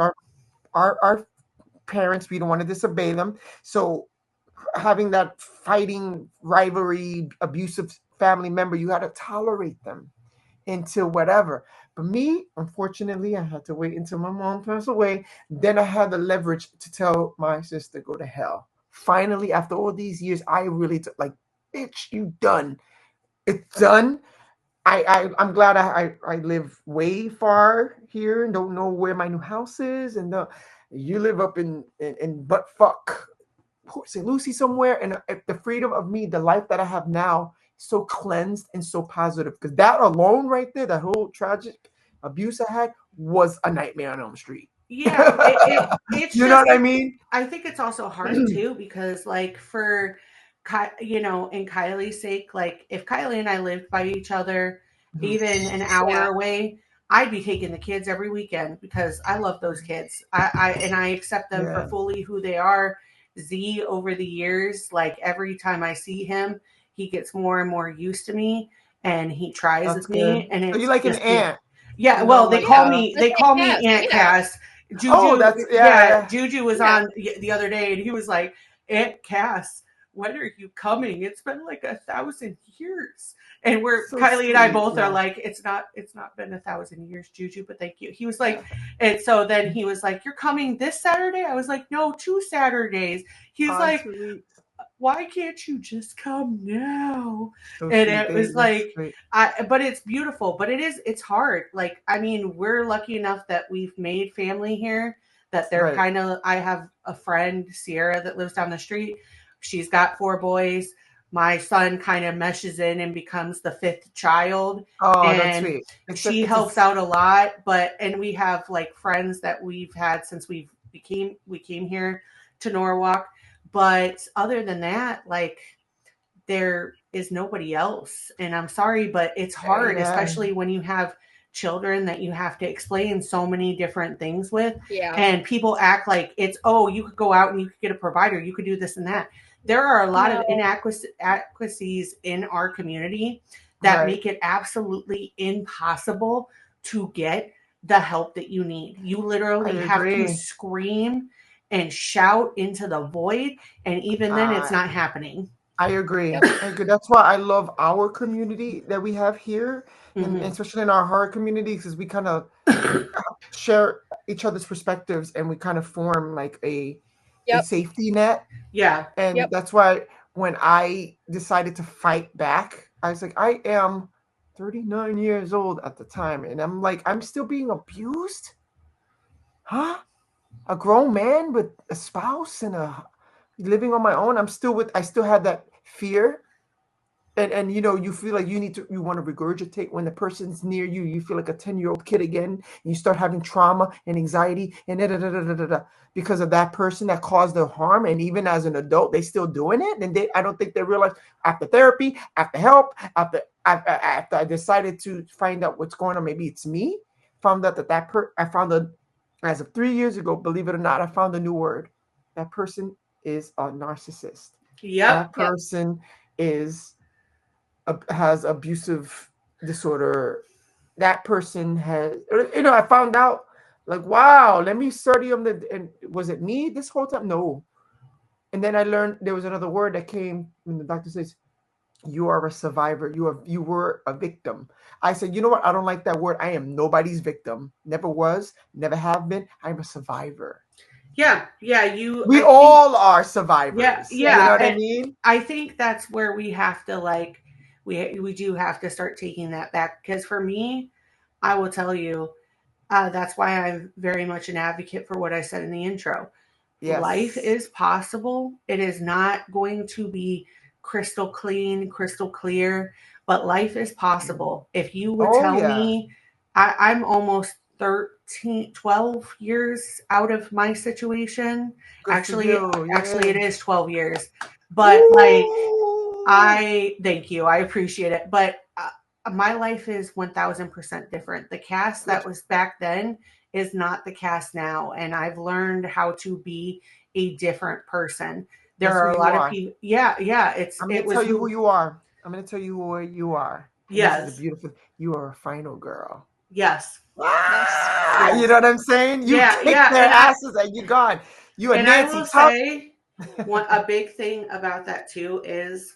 S3: our parents. We don't want to disobey them. So having that fighting, rivalry, abusive family member, you had to tolerate them until whatever. But me, unfortunately, I had to wait until my mom passed away. Then I had the leverage to tell my sister, go to hell. Finally, after all these years, I really took like, bitch, you done. It's done. I'm glad I live way far here and don't know where my new house is. And you live up in buttfuck St. Lucie somewhere. And the freedom of me, the life that I have now, so cleansed and so positive. Because that alone right there, that whole tragic abuse I had was a nightmare on Elm Street.
S1: Yeah. It's
S3: you know what I mean?
S1: I think it's also hard too, because like for, you know, in Kylie's sake, like if Kylee and I lived by each other, even an hour away, I'd be taking the kids every weekend because I love those kids. I accept them for fully who they are. Z, over the years, like every time I see him, he gets more and more used to me, and he tries with me. And it's
S3: you like an aunt?
S1: Yeah. Well, they call me Aunt Cass. Juju, Juju was on the other day, and he was like, Aunt Cass. when are you coming? It's been like 1,000 years. And
S3: So
S1: Kylee and I both
S3: sweet,
S1: are like, it's not been 1,000 years, Juju, but thank you. He was like, and so then he was like, you're coming this Saturday? I was like, no, 2 Saturdays. He's like,
S3: sweet.
S1: why can't you just come now?
S3: So
S1: And
S3: sweet.
S1: it was like, but it's beautiful, but it's hard. Like, I mean, we're lucky enough that we've made family here, that they're
S3: Right.
S1: kind of, I have a friend, Sierra, that lives down the street. She's got 4 boys. My son kind of meshes in and becomes the 5th child.
S3: Oh,
S1: and
S3: that's sweet.
S1: She helps out a lot, and we have like friends that we've had since we came here to Norwalk. But other than that, like, there is nobody else. And I'm sorry, but it's hard, especially when you have children that you have to explain so many different things with.
S2: Yeah.
S1: And people act like it's, oh, you could go out and you could get a provider, you could do this and that. There are a lot of inadequacies in our community that make it absolutely impossible to get the help that you need. You literally have to scream and shout into the void, and even then it's not happening.
S3: I agree. That's why I love our community that we have here, and especially in our horror community, because we kind of share each other's perspectives and we kind of form like a safety net.
S1: Yeah.
S3: And that's why when I decided to fight back, I was like, I am 39 years old at the time, and I'm like, I'm still being abused? Huh? A grown man with a spouse and living on my own. I still had that fear. And you know, you feel like you want to regurgitate when the person's near you. You feel like a 10-year-old kid again. And you start having trauma and anxiety and because of that person that caused the harm. And even as an adult, they still doing it. And I don't think they realize after therapy, after help, after I decided to find out what's going on, maybe it's me. Found out as of 3 years ago, believe it or not, I found a new word. That person is a narcissist.
S1: Yep.
S3: That person has abusive disorder. That person has, I found out, like, wow, let me study them. And was it me this whole time? No. And then I learned there was another word that came when the doctor says, you are a survivor. You were a victim. I said, you know what? I don't like that word. I am nobody's victim. Never was, never have been. I'm a survivor.
S1: Yeah.
S3: We all are survivors.
S1: Yeah.
S3: You know what I mean?
S1: I think that's where we have to, like, we do have to start taking that back. Because for me, I will tell you, that's why I'm very much an advocate for what I said in the intro. Yes. Life is possible. It is not going to be crystal clean, crystal clear, but life is possible. If you would tell me, I'm almost 12 years out of my situation. Actually, it is 12 years. But thank you. I appreciate it. But my life is 1000% different. The cast that was back then is not the cast now. And I've learned how to be a different person. There are a lot of people. Yeah.
S3: I'm going to tell you who you are. I'm going to tell you who you are.
S1: Yes.
S3: This is beautiful. You are a final girl.
S1: Yes.
S3: Yes. You know what I'm saying? You kick their asses and you're gone. You are Nancy.
S1: I will say a big thing about that too is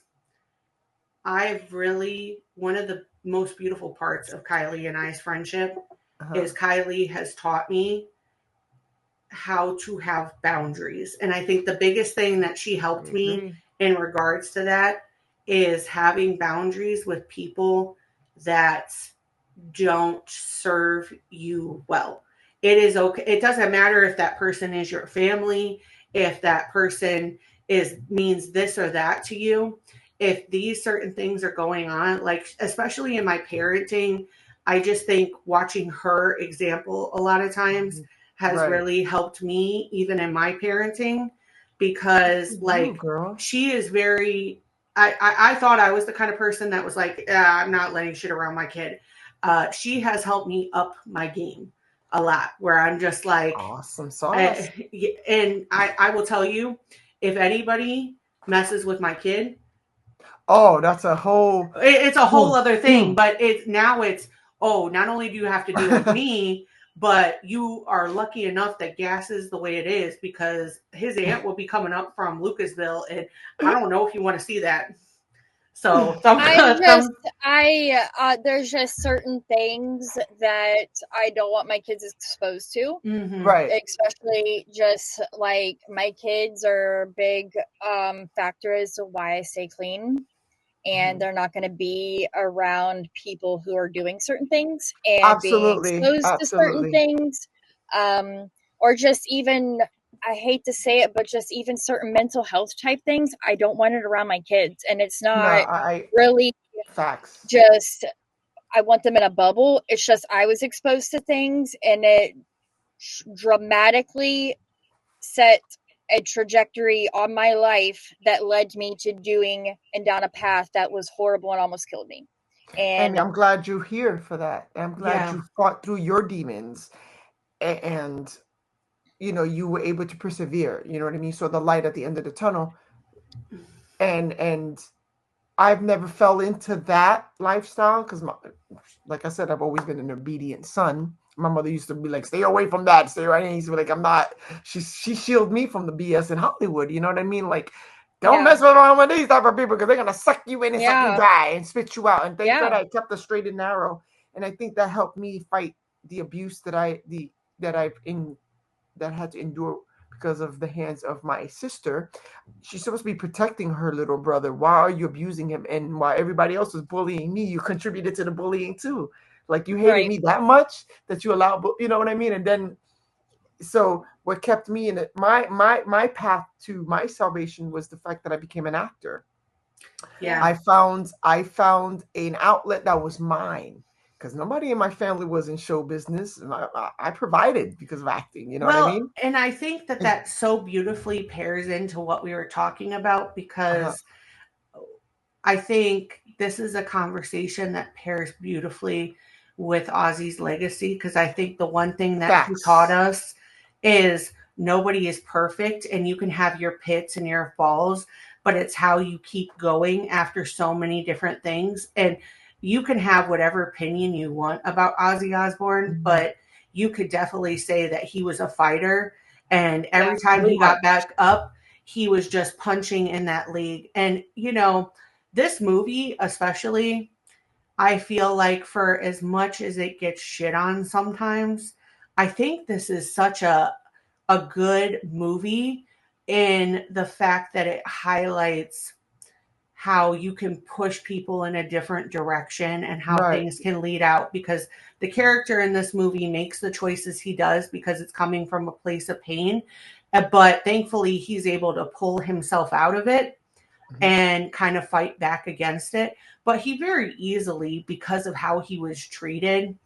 S1: one of the most beautiful parts of Kylee and I's friendship is Kylee has taught me how to have boundaries. And I think the biggest thing that she helped me in regards to that is having boundaries with people that don't serve you well. It is okay. It doesn't matter if that person is your family, if that person means this or that to you. If these certain things are going on, like especially in my parenting, I just think watching her example a lot of times has really helped me even in my parenting, because she is very, I thought I was the kind of person that was like, I'm not letting shit around my kid. She has helped me up my game a lot, where I'm just like,
S3: awesome sauce.
S1: And I will tell you, if anybody messes with my kid,
S3: that's a whole,
S1: it's a whole other thing. But not only do you have to deal with me, but you are lucky enough that gas is the way it is, because his aunt will be coming up from Lucasville, and I don't know if you want to see that. So
S2: there's just certain things that I don't want my kids exposed to.
S1: Mm-hmm.
S3: Right.
S2: Especially just like my kids are a big factor as to why I stay clean. And they're not going to be around people who are doing certain things and being exposed to certain things. Or just even, I hate to say it, but just even certain mental health type things. I don't want it around my kids. And it's not really
S3: facts.
S2: Just, I want them in a bubble. It's just, I was exposed to things and it dramatically set a trajectory on my life that led me to doing and down a path that was horrible and almost killed me. And
S3: I'm glad you're here for that. I'm glad you fought through your demons and you were able to persevere. You know what I mean? So the light at the end of the tunnel. And I've never fell into that lifestyle because, like I said, I've always been an obedient son. My mother used to be like, stay away from that. Stay away. And he used to be like, I'm not. She shielded me from the BS in Hollywood. You know what I mean? Like, don't mess around with these type of people because they're going to suck you in and suck you dry and spit you out. And thank God I kept the straight and narrow. And I think that helped me fight the abuse that I had to endure because of the hands of my sister. She's supposed to be protecting her little brother. Why are you abusing him? And while everybody else was bullying me, you contributed to the bullying too. Like you hated me that much that you allowed, you know what I mean? And then, so what kept me in it, my path to my salvation was the fact that I became an actor.
S1: Yeah.
S3: I found an outlet that was mine. Because nobody in my family was in show business, and I provided because of acting. You know what I mean?
S1: And I think that so beautifully pairs into what we were talking about, because I think this is a conversation that pairs beautifully with Ozzy's legacy. Because I think the one thing that he taught us is nobody is perfect, and you can have your pits and your falls, but it's how you keep going after so many different things. And you can have whatever opinion you want about Ozzy Osbourne, but you could definitely say that he was a fighter. And every time he got back up, he was just punching in that league. And, this movie, especially, I feel like for as much as it gets shit on sometimes, I think this is such a good movie in the fact that it highlights how you can push people in a different direction and how things can lead out, because the character in this movie makes the choices he does because it's coming from a place of pain. But thankfully, he's able to pull himself out of it and kind of fight back against it. But he very easily, because of how he was treated,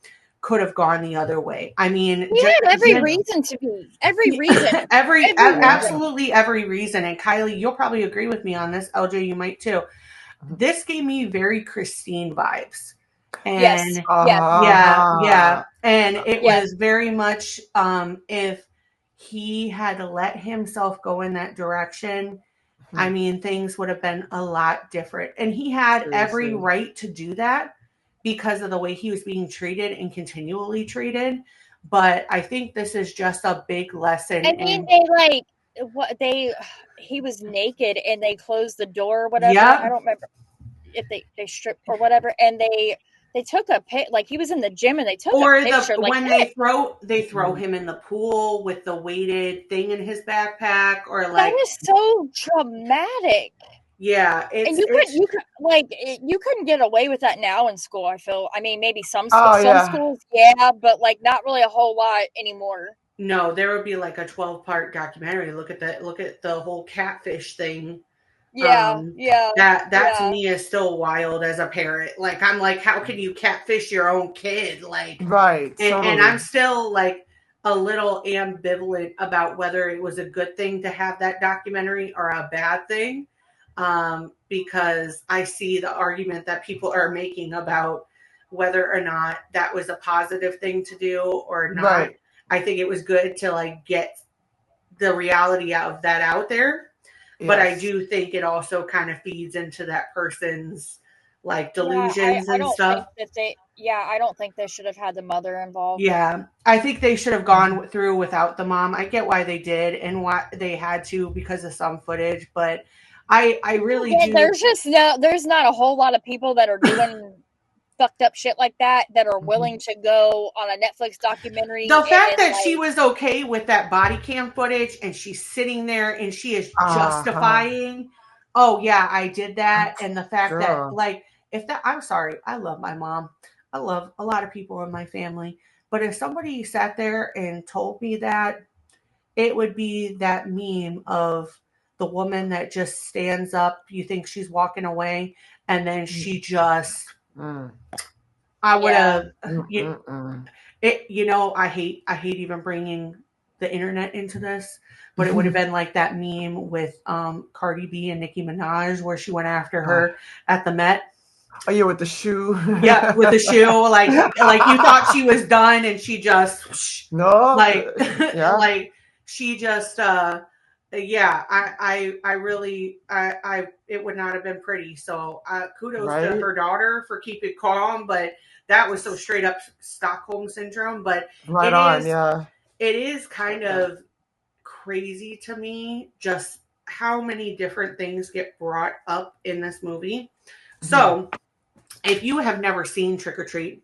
S1: could have gone the other way. I mean,
S2: he had every reason to be. Every reason.
S1: Absolutely every reason. And Kylie, you'll probably agree with me on this. LJ, you might too. This gave me very Christine vibes. And yeah. And it was very much if he had let himself go in that direction, I mean, things would have been a lot different. And he had every right to do that because of the way he was being treated and continually treated. But I think this is just a big lesson.
S2: I mean, he was naked and they closed the door or whatever.
S1: Yep.
S2: I don't remember if they stripped or whatever. And they took a pic, like he was in the gym and they took a picture.
S1: When they throw him in the pool with the weighted thing in his backpack, or like
S2: that was so dramatic.
S1: Yeah,
S2: and you couldn't get away with that now in school. I feel. I mean, maybe some schools, but like not really a whole lot anymore.
S1: No, there would be like a 12-part documentary. Look at the whole catfish thing. That to me is still wild as a parent. Like, I'm like, how can you catfish your own kid? Like,
S3: right.
S1: And I'm still like a little ambivalent about whether it was a good thing to have that documentary or a bad thing. Because I see the argument that people are making about whether or not that was a positive thing to do or not. Right. I think it was good to like get the reality of that out there. Yes. But I do think it also kind of feeds into that person's like delusions and stuff.
S2: Yeah, I don't think they should have had the mother involved.
S1: Yeah, I think they should have gone through without the mom. I get why they did and why they had to because of some footage, but I really do.
S2: There's not a whole lot of people that are doing fucked up shit like that are willing to go on a Netflix documentary.
S1: The fact that she was okay with that body cam footage and she's sitting there and she is justifying, oh yeah, I did that. And the fact that like, I'm sorry, I love my mom. I love a lot of people in my family. But if somebody sat there and told me that, it would be that meme of the woman that just stands up. You think she's walking away and then she just... I would have, I hate even bringing the internet into this, but it would have been like that meme with Cardi B and Nicki Minaj where she went after her at the Met.
S3: Oh yeah, with the shoe.
S1: Yeah, with the shoe, like you thought she was done, and she just like she just I really it would not have been pretty. So kudos to her daughter for keeping calm, but that was so straight up Stockholm syndrome. But it is kind of crazy to me just how many different things get brought up in this movie. So if you have never seen Trick or Treat,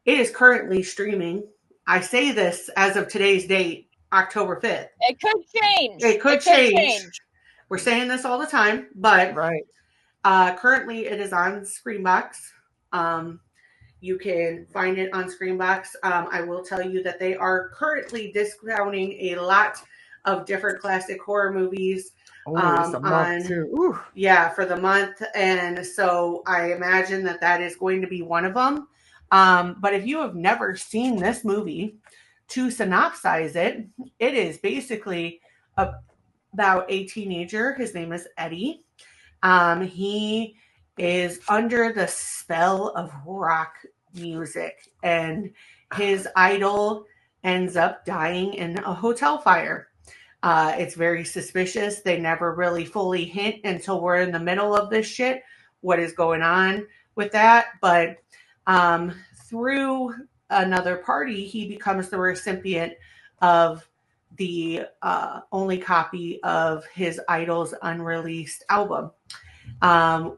S1: it is currently streaming. I say this as of today's date, October 5th.
S2: It could change.
S1: It could change. We're saying this all the time, but currently it is on Screambox. You can find it on Screambox. I will tell you that they are currently discounting a lot of different classic horror movies.
S3: For the
S1: month. And so I imagine that is going to be one of them. But if you have never seen this movie, to synopsize it, it is basically about a teenager. His name is Eddie. He is under the spell of rock music, and his idol ends up dying in a hotel fire. It's very suspicious. They never really fully hint until we're in the middle of this shit what is going on with that. But through another party, he becomes the recipient of the only copy of his idol's unreleased album,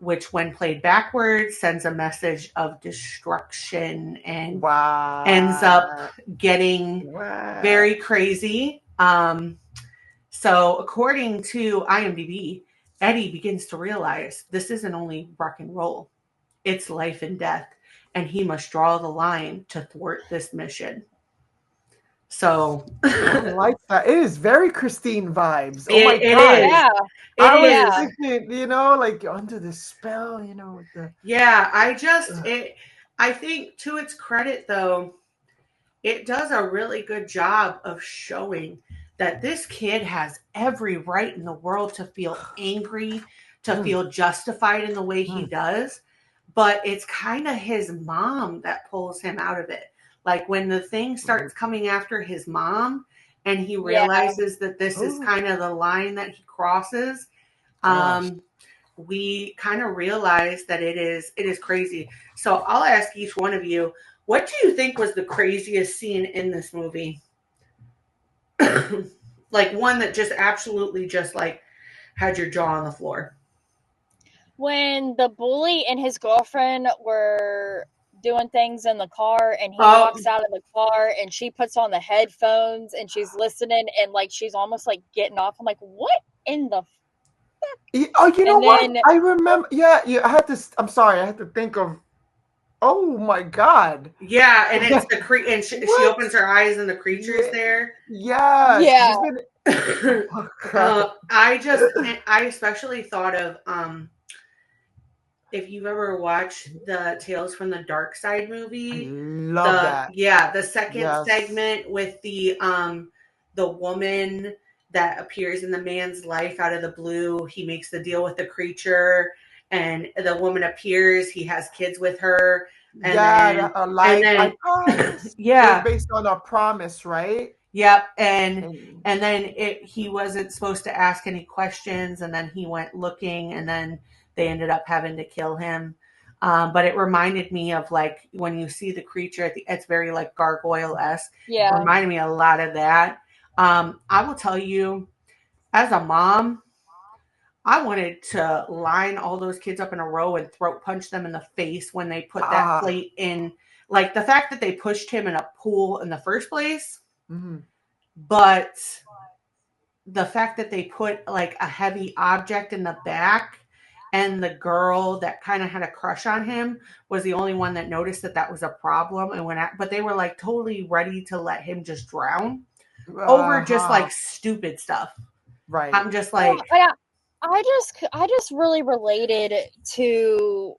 S1: which when played backwards sends a message of destruction and ends up getting very crazy. So according to IMDb, Eddie begins to realize this isn't only rock and roll, it's life and death, and he must draw the line to thwart this mission. So
S3: I like that. It is very Christine vibes. Oh my God.
S2: Yeah.
S3: I was thinking, like under the spell, with the...
S1: Yeah, I think to its credit though, it does a really good job of showing that this kid has every right in the world to feel angry, to feel justified in the way he does. But it's kind of his mom that pulls him out of it. Like when the thing starts coming after his mom and he realizes that this is kind of the line that he crosses, we kind of realize that it is crazy. So I'll ask each one of you, what do you think was the craziest scene in this movie? Like one that just absolutely just like had your jaw on the floor.
S2: When the bully and his girlfriend were doing things in the car and he walks out of the car and she puts on the headphones and she's listening and like she's almost like getting off. I'm like, what in the fuck?
S3: Oh, you know what? I remember. Yeah, I had to. I'm sorry. I had to think of. Oh my God.
S1: Yeah, and it's the and she opens her eyes and the creature's there.
S3: Yeah.
S2: Yeah.
S1: I especially thought of if you've ever watched the Tales from the Dark Side movie.
S3: Love that.
S1: Yeah, the second segment with the woman that appears in the man's life out of the blue. He makes the deal with the creature and the woman appears, he has kids with her. And then
S3: yeah, based on a promise, right?
S1: Yep. And then he wasn't supposed to ask any questions, and then he went looking, and then they ended up having to kill him. But it reminded me of like when you see the creature, it's very like gargoyle-esque.
S2: Yeah.
S1: It reminded me a lot of that. I will tell you, as a mom, I wanted to line all those kids up in a row and throat punch them in the face when they put that plate in. Like the fact that they pushed him in a pool in the first place, but the fact that they put like a heavy object in the back, and the girl that kind of had a crush on him was the only one that noticed that was a problem. And but they were like totally ready to let him just drown over just like stupid stuff.
S3: Right.
S1: I'm just like,
S2: I just really related to,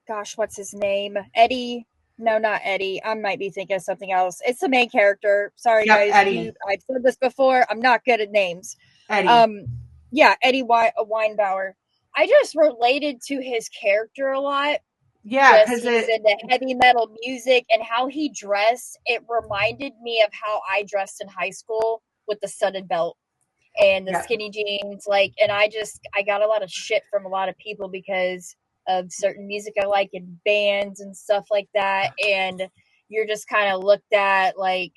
S2: gosh, what's his name? Eddie. No, not Eddie. I might be thinking of something else. It's the main character. Sorry, guys.
S1: Eddie.
S2: I've said this before. I'm not good at names.
S1: Eddie.
S2: Yeah, Eddie Weinbauer. I just related to his character a lot.
S1: Yeah,
S2: because he's into heavy metal music and how he dressed. It reminded me of how I dressed in high school with the studded belt and the skinny jeans. And I got a lot of shit from a lot of people because of certain music I like in bands and stuff like that. And you're just kind of looked at like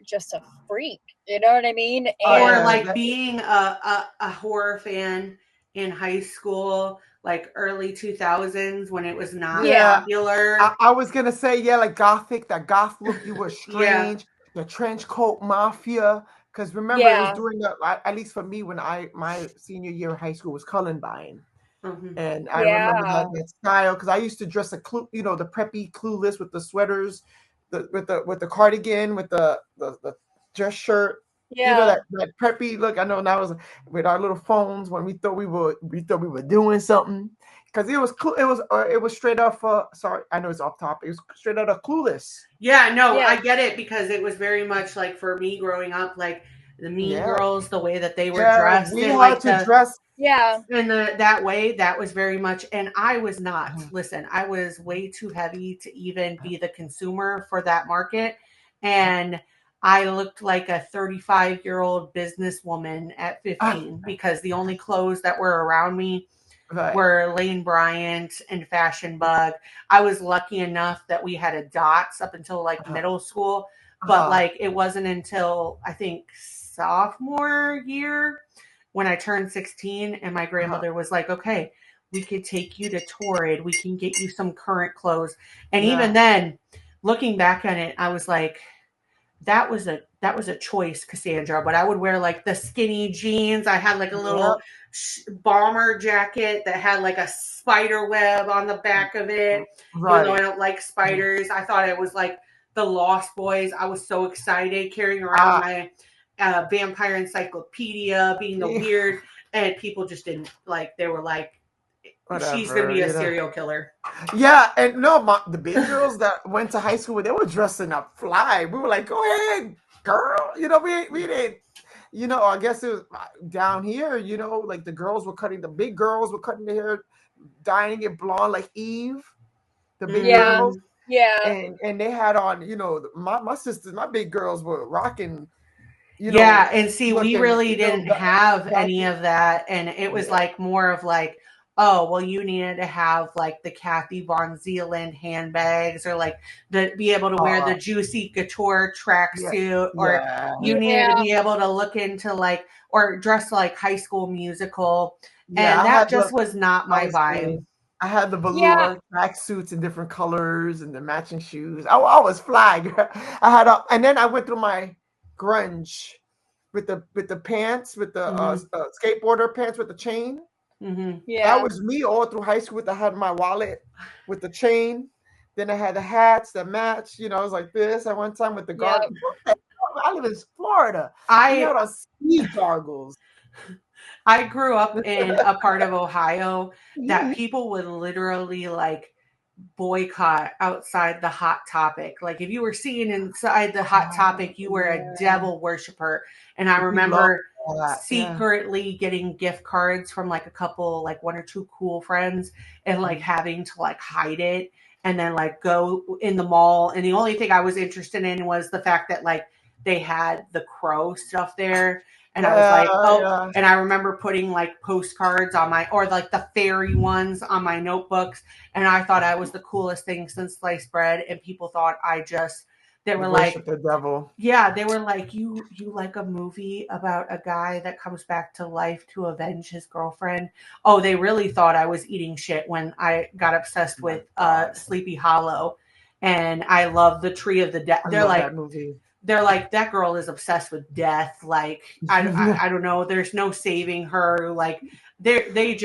S2: just a freak. You know what I mean?
S1: Or like being a horror fan in high school, like early 2000s when it was not popular.
S3: I was going to say, like gothic, that goth look, you were strange. The trench coat mafia. Because remember, it was during at least for me, when my senior year of high school was Columbine. And I remember that style because I used to dress the preppy Clueless with the sweaters, with the cardigan, with the dress shirt.
S2: Yeah.
S3: You know that preppy look. I know that was with our little phones when we thought we were doing something because it was straight off. Sorry, I know it's off topic. It was straight out of Clueless.
S1: Yeah, no, I get it because it was very much like for me growing up, like the Mean Girls, the way that they were dressed.
S3: We had to dress.
S2: Yeah.
S1: In that way, that was very much, and I was not. Listen, I was way too heavy to even be the consumer for that market. And I looked like a 35-year-old businesswoman at 15 because the only clothes that were around me were Lane Bryant and Fashion Bug. I was lucky enough that we had a Dots up until like middle school, but like it wasn't until I think sophomore year when I turned 16 and my grandmother was like, okay, we could take you to Torrid. We can get you some current clothes. And even then, looking back on it, I was like, that was a choice, Cassandra. But I would wear like the skinny jeans. I had like a little bomber jacket that had like a spider web on the back of it. Right. Even though I don't like spiders, I thought it was like the Lost Boys. I was so excited carrying around my vampire encyclopedia, being the weird, and people just didn't like. They were like, whatever, she's gonna be a serial killer.
S3: Yeah, and no, the big girls that went to high school, they were dressing up fly. We were like, go ahead, girl. We didn't. I guess it was down here. Like the big girls were cutting their hair, dyeing it blonde like Eve. The big girls.
S2: Yeah.
S3: And they had on, my sisters, my big girls were rocking.
S1: And see, we really didn't have any of that. And it was like more of like, oh, well, you needed to have like the Kathy Von Zealand handbags or like be able to wear the Juicy Couture tracksuit or you needed to be able to look into like or dress like High School Musical. And that just was not my vibe.
S3: I had the velour tracksuits in different colors and the matching shoes. I was fly. I had and then I went through my grunge with the pants with the skateboarder pants with the chain. That was me all through high school. I had my wallet with the chain. Then I had the hats that matched. I was like this at one time with the gargles. I live in Florida. I had on ski gargles.
S1: I grew up in a part of Ohio that people would literally like boycott outside the Hot Topic. Like if you were seen inside the Hot Topic, you were a devil worshiper. And I remember secretly getting gift cards from like a couple, like one or two cool friends and like having to like hide it and then like go in the mall. And the only thing I was interested in was the fact that like they had the Crow stuff there. And I was like, oh, and I remember putting like postcards on or like the fairy ones on my notebooks. And I thought I was the coolest thing since sliced bread. And people thought they were like,
S3: the devil.
S1: Yeah, they were like, you like a movie about a guy that comes back to life to avenge his girlfriend? Oh, they really thought I was eating shit when I got obsessed with Sleepy Hollow. And I love the Tree of the Dead. They're like,
S3: that movie.
S1: They're like, that girl is obsessed with death. Like, I don't know. There's no saving her. Like, being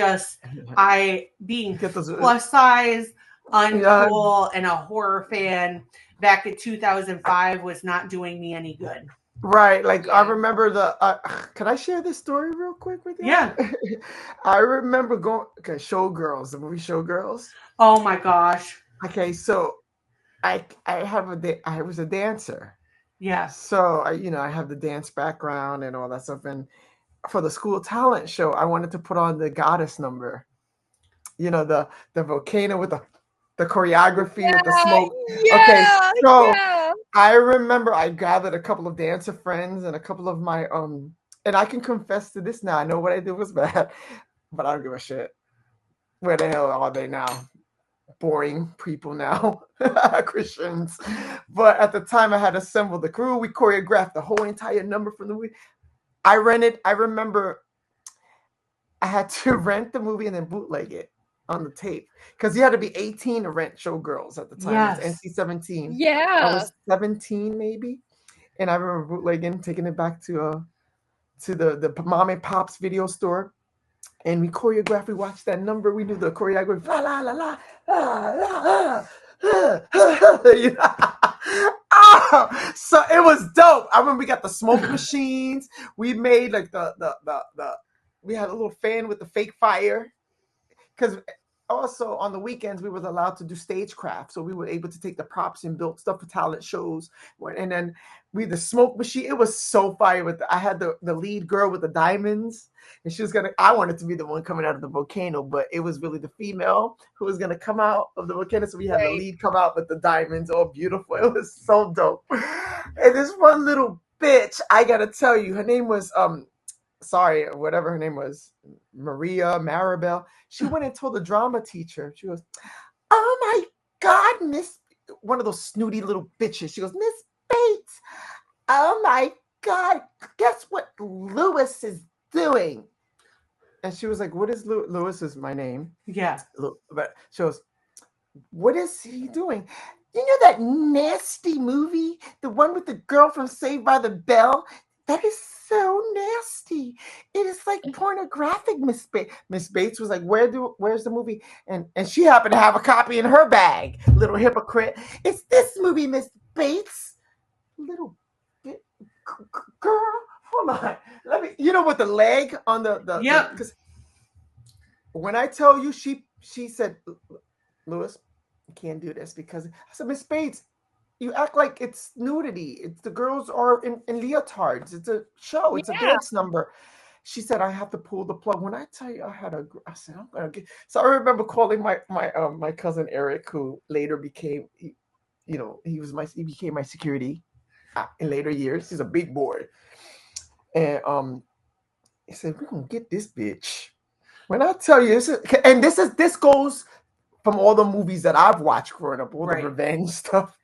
S1: plus size, uncool, and a horror fan back in 2005 was not doing me any good.
S3: Right. Like, I remember can I share this story real quick with you?
S1: Yeah.
S3: I remember the movie Showgirls.
S1: Oh my gosh.
S3: Okay. So I was a dancer.
S1: Yeah.
S3: So I have the dance background and all that stuff. And for the school talent show, I wanted to put on the goddess number. The volcano with the choreography with the smoke.
S2: Yeah,
S3: okay, so I remember I gathered a couple of dancer friends and a couple of my and I can confess to this now. I know what I did was bad, but I don't give a shit. Where the hell are they now? Boring people now, Christians. But at the time, I had assembled the crew. We choreographed the whole entire number from the movie. I remember I had to rent the movie and then bootleg it on the tape because you had to be 18 to rent Showgirls at the time. Yes. It was NC-17.
S2: Yeah,
S3: I was 17 maybe, and I remember bootlegging, taking it back to the mom and pop's video store. And we choreographed, we watched that number, we knew the choreography, la la la la, la la, so it was dope. I remember we got the smoke machines. We made like we had a little fan with the fake fire. Because also on the weekends, we were allowed to do stagecraft. So we were able to take the props and build stuff for talent shows. And then the smoke machine, it was so fire. I had the lead girl with the diamonds. And she was I wanted to be the one coming out of the volcano, but it was really the female who was going to come out of the volcano. So we had the lead come out with the diamonds, all beautiful. It was so dope. And this one little bitch, I got to tell you, her name was, whatever her name was, Maribel. She went and told the drama teacher. She goes, oh my God, Miss, one of those snooty little bitches. She goes, Miss Bates, oh my God, guess what Lewis is doing? And she was like, what is Lewis is my name.
S1: Yeah.
S3: But she goes, what is he doing? You know that nasty movie, the one with the girl from Saved by the Bell? That is so nasty. It is like pornographic, Miss Bates. Miss Bates was like, where's the movie? And she happened to have a copy in her bag. Little hypocrite. It's this movie, Miss Bates. Little bit girl. Hold on. Let me, with the leg on the
S1: yeah.
S3: Because when I tell you, she said, Lewis, you can't do this because I said, Miss Bates, you act like it's nudity. The girls are in leotards. It's a show. It's a dance number. She said, I have to pull the plug. When I tell you, I said, I'm gonna get. So I remember calling my cousin Eric, who later became, he became my security in later years. He's a big boy, and he said, we're gonna get this bitch. When I tell you, this goes from all the movies that I've watched growing up, all the revenge stuff.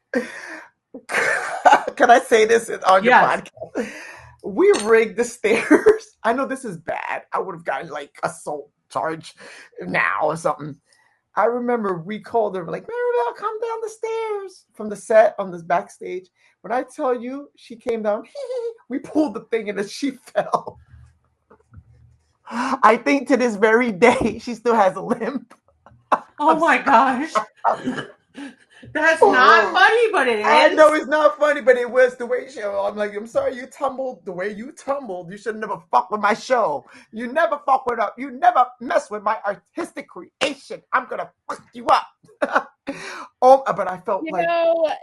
S3: Can I say this on your podcast? We rigged the stairs. I know this is bad. I would have gotten like assault charge now or something. I remember we called her like, Maribel, come down the stairs from the set on this backstage. When I tell you, she came down. We pulled the thing and then she fell. I think to this very day she still has a limp.
S1: Oh my gosh. That's not funny, but it is.
S3: I know it's not funny, but it was the way I'm like, I'm sorry you tumbled the way you tumbled. You should never fuck with my show. You never fuck with up. You never mess with my artistic creation. I'm gonna fuck you up. But I felt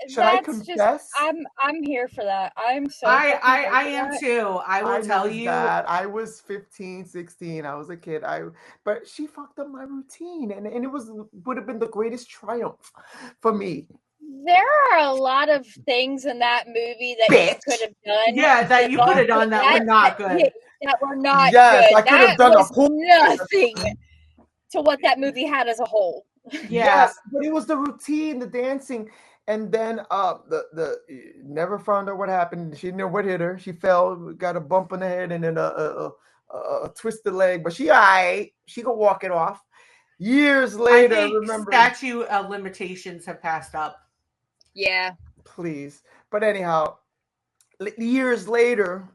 S3: should I confess?
S2: I'm here for that. I'm so
S1: I am too. I will tell you
S3: that I was 15, 16. I was a kid. But she fucked up my routine, and it would have been the greatest triumph for me.
S2: There are a lot of things in that movie that you could have done.
S1: Yeah, that you could have done that were not good.
S2: That were not
S3: yes,
S2: good.
S3: I could have done
S2: was
S3: a whole
S2: nothing to what that movie had as a whole.
S3: Yes, but it was the routine, the dancing, and then the never found out what happened. She didn't know what hit her. She fell, got a bump on the head, and then a twisted leg. But she could walk it off. Years later,
S1: I think
S3: remember,
S1: statute of limitations have passed up.
S2: Yeah.
S3: Please, but anyhow, years later,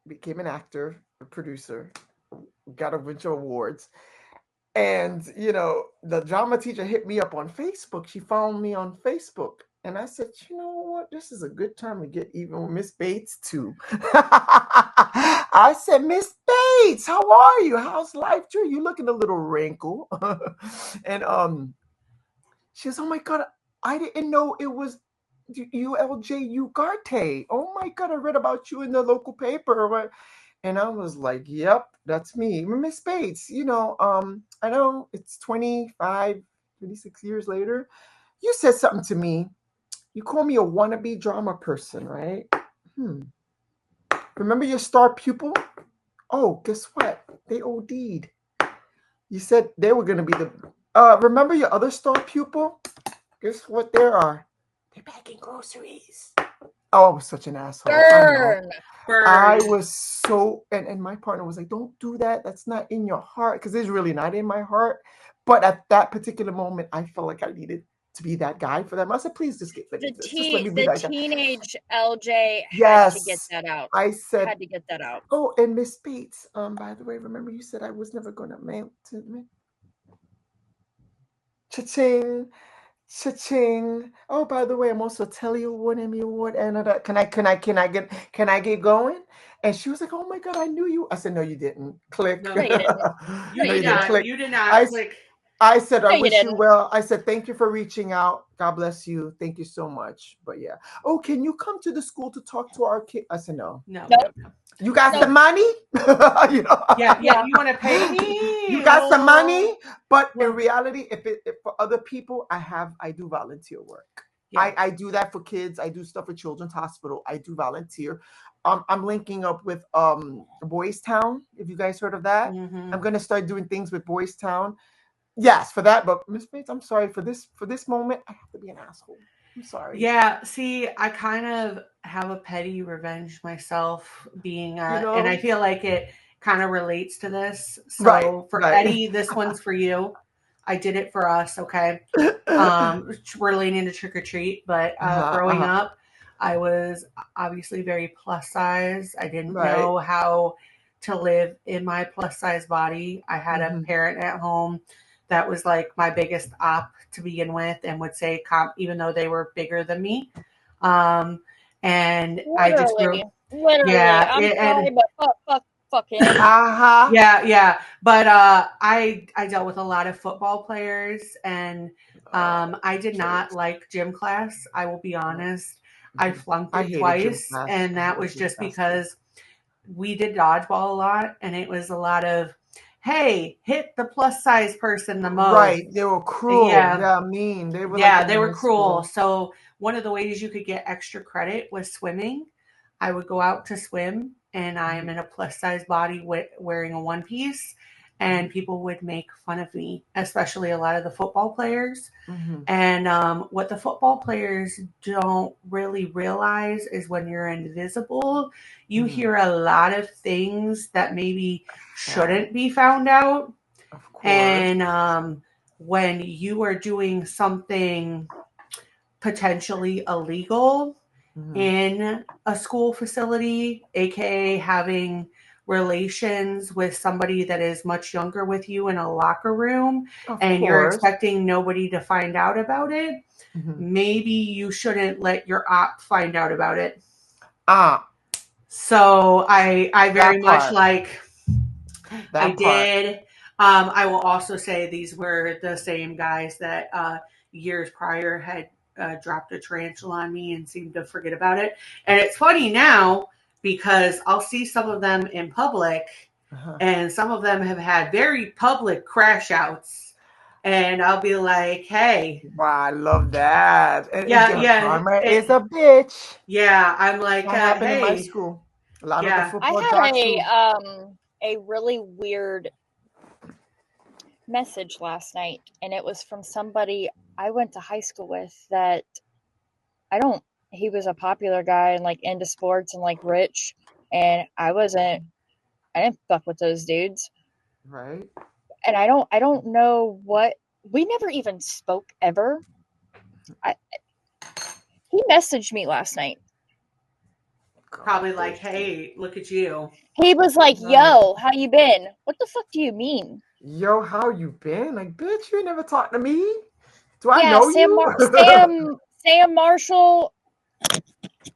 S3: became an actor, a producer, got a bunch of awards. And, the drama teacher hit me up on Facebook. She found me on Facebook. And I said, you know what? This is a good time to get even with Miss Bates, too. I said, Miss Bates, how are you? How's life treating you? Looking a little wrinkled. And she says, oh, my God, I didn't know it was you, LJ Ugarte. Oh, my God, I read about you in the local paper. And I was like, yep, that's me. Miss Bates, I know it's 26 years later. You said something to me. You call me a wannabe drama person, right? Remember your star pupil? Oh, guess what? They OD'd. You said they were going to be remember your other star pupil? Guess what they are? They're bagging groceries. Oh, I was such an asshole.
S2: Burn.
S3: I was so, and my partner was like, don't do that. That's not in your heart. Because it's really not in my heart. But at that particular moment, I felt like I needed to be that guy for them. I said, please just let me be that guy.
S2: Teenage LJ
S3: yes,
S2: had to get that out.
S3: I said,
S2: had to get that out.
S3: Oh, and Miss Bates, by the way, remember you said I was never going to mail to me? Cha-ching. Cha-ching. Oh, by the way, I'm also Telly Award, Emmy Award, and can I get going? And she was like, oh my God, I knew you. I said, no, you didn't. Click.
S1: No,
S2: you didn't.
S1: You did not.
S3: Click.
S1: You did not. Click.
S3: I said, I wish you well. I said, thank you for reaching out. God bless you. Thank you so much. But yeah. Oh, can you come to the school to talk to our kid? I said, no.
S1: No.
S3: You got some money?
S1: Yeah. You want to pay me?
S3: You got some money? But in reality, if for other people, I do volunteer work. Yeah. I do that for kids. I do stuff for Children's Hospital. I do volunteer. I'm linking up with Boys Town. If you guys heard of that, I'm gonna start doing things with Boys Town. Yes, for that. But Miss Bates, I'm sorry for this moment. I have to be an asshole. I'm sorry.
S1: Yeah, see, I kind of have a petty revenge myself being and I feel like it kind of relates to this. So for Eddie, this one's for you. I did it for us, okay? Relating to trick or treat, but growing up, I was obviously very plus size. I didn't know how to live in my plus size body. I had a parent at home that was like my biggest op to begin with and would say even though they were bigger than me. And literally, I just grew.
S2: Literally.
S1: Yeah.
S2: I'm sorry, but fuck him.
S1: Yeah. But I dealt with a lot of football players and I did not like gym class. I will be honest. I flunked it twice. And that was just because we did dodgeball a lot and it was a lot of, hey, hit the plus size person the most.
S3: Right. They were cruel. Yeah, mean. They were
S1: cruel. So one of the ways you could get extra credit was swimming. I would go out to swim and I am in a plus size body wearing a one piece and people would make fun of me, especially a lot of the football players. And what the football players don't really realize is when you're invisible, you hear a lot of things that maybe shouldn't be found out.
S3: Of course.
S1: And when you are doing something potentially illegal in a school facility, aka having relations with somebody that is much younger with you in a locker room you're expecting nobody to find out about it, maybe you shouldn't let your op find out about it. So I very much like I did. I will also say these were the same guys that years prior had dropped a tarantula on me and seemed to forget about it. And it's funny now because I'll see some of them in public and some of them have had very public crash outs. And I'll be like, hey.
S3: Wow, I love that. And karma is a bitch.
S1: Yeah, I'm like,
S3: that happened in my school. A lot of the football jocks.
S2: I had a really weird message last night, and it was from somebody I went to high school with that he was a popular guy and like into sports and like rich, and I didn't fuck with those dudes.
S3: Right.
S2: And I don't know what, we never even spoke ever. He messaged me last night.
S1: Probably like, hey, look at you.
S2: He was like, yo, how you been? What the fuck do you mean?
S3: Yo, how you been? Like, bitch, you ain't never talked to me. Do I know
S2: you? Sam Marshall.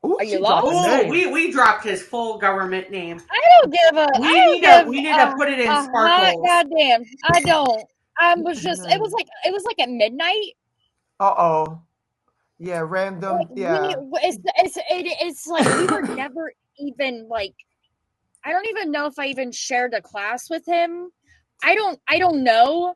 S3: Ooh,
S2: are you lost?
S1: Oh, we dropped his full government name.
S2: I don't give a.
S1: We need to put it in sparkles.
S2: Goddamn, I don't. I was just. It was like at midnight.
S3: Yeah, random.
S2: Like,
S3: yeah,
S2: it's like we were never even like. I don't even know if I even shared a class with him. I don't know.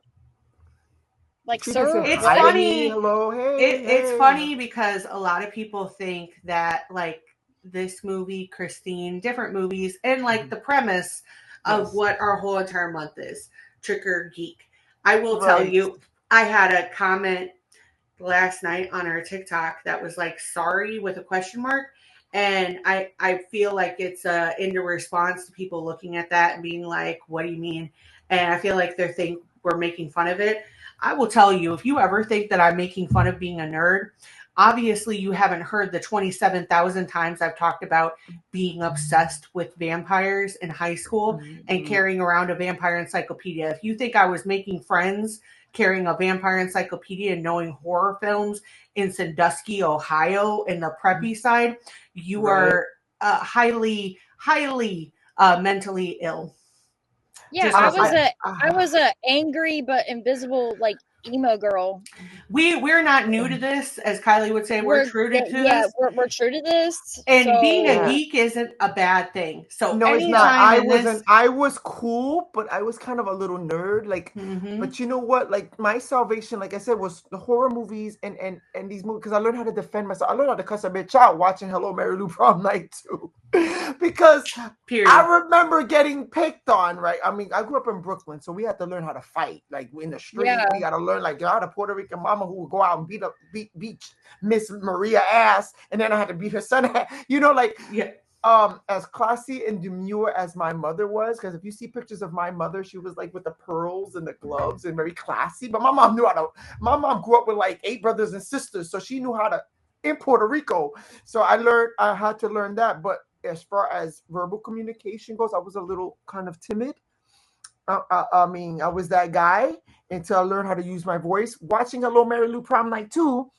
S2: Like, sir,
S1: it's funny. Hello, hey, it's funny because a lot of people think that like this movie, Christine, different movies, and like the premise of what our whole entire month is, Trick or Geek. I will tell you, I had a comment last night on our TikTok that was like sorry with a question mark. And I feel like it's in response to people looking at that and being like, what do you mean? And I feel like they think we're making fun of it. I will tell you, if you ever think that I'm making fun of being a nerd, obviously you haven't heard the 27,000 times I've talked about being obsessed with vampires in high school and carrying around a vampire encyclopedia. If you think I was making friends carrying a vampire encyclopedia and knowing horror films in Sandusky, Ohio, in the preppy side, you are highly mentally ill.
S2: Yeah, I was a angry but invisible like emo girl.
S1: We're not new to this, as Kylie would say. We're true to this.
S2: Yeah, we're true to this.
S1: And being a geek isn't a bad thing. So
S3: no, it's not. I was cool, but I was kind of a little nerd. Like, but you know what? Like my salvation, like I said, was the horror movies and these movies because I learned how to defend myself. I learned how to cuss a bitch out watching Hello Mary Lou Prom Night 2. Because I remember getting picked on, right? I mean, I grew up in Brooklyn, so we had to learn how to fight. Like in the street, we got to learn. Like I had a Puerto Rican mama who would go out and beat Miss Maria ass, and then I had to beat her son ass. You know, like as classy and demure as my mother was, because if you see pictures of my mother, she was like with the pearls and the gloves and very classy. But my mom knew how to. My mom grew up with like 8 brothers and sisters, so she knew how to in Puerto Rico. So I had to learn that, but as far as verbal communication goes, I was a little kind of timid. I mean, I was that guy until I learned how to use my voice. Watching Hello Mary Lou Prom Night 2,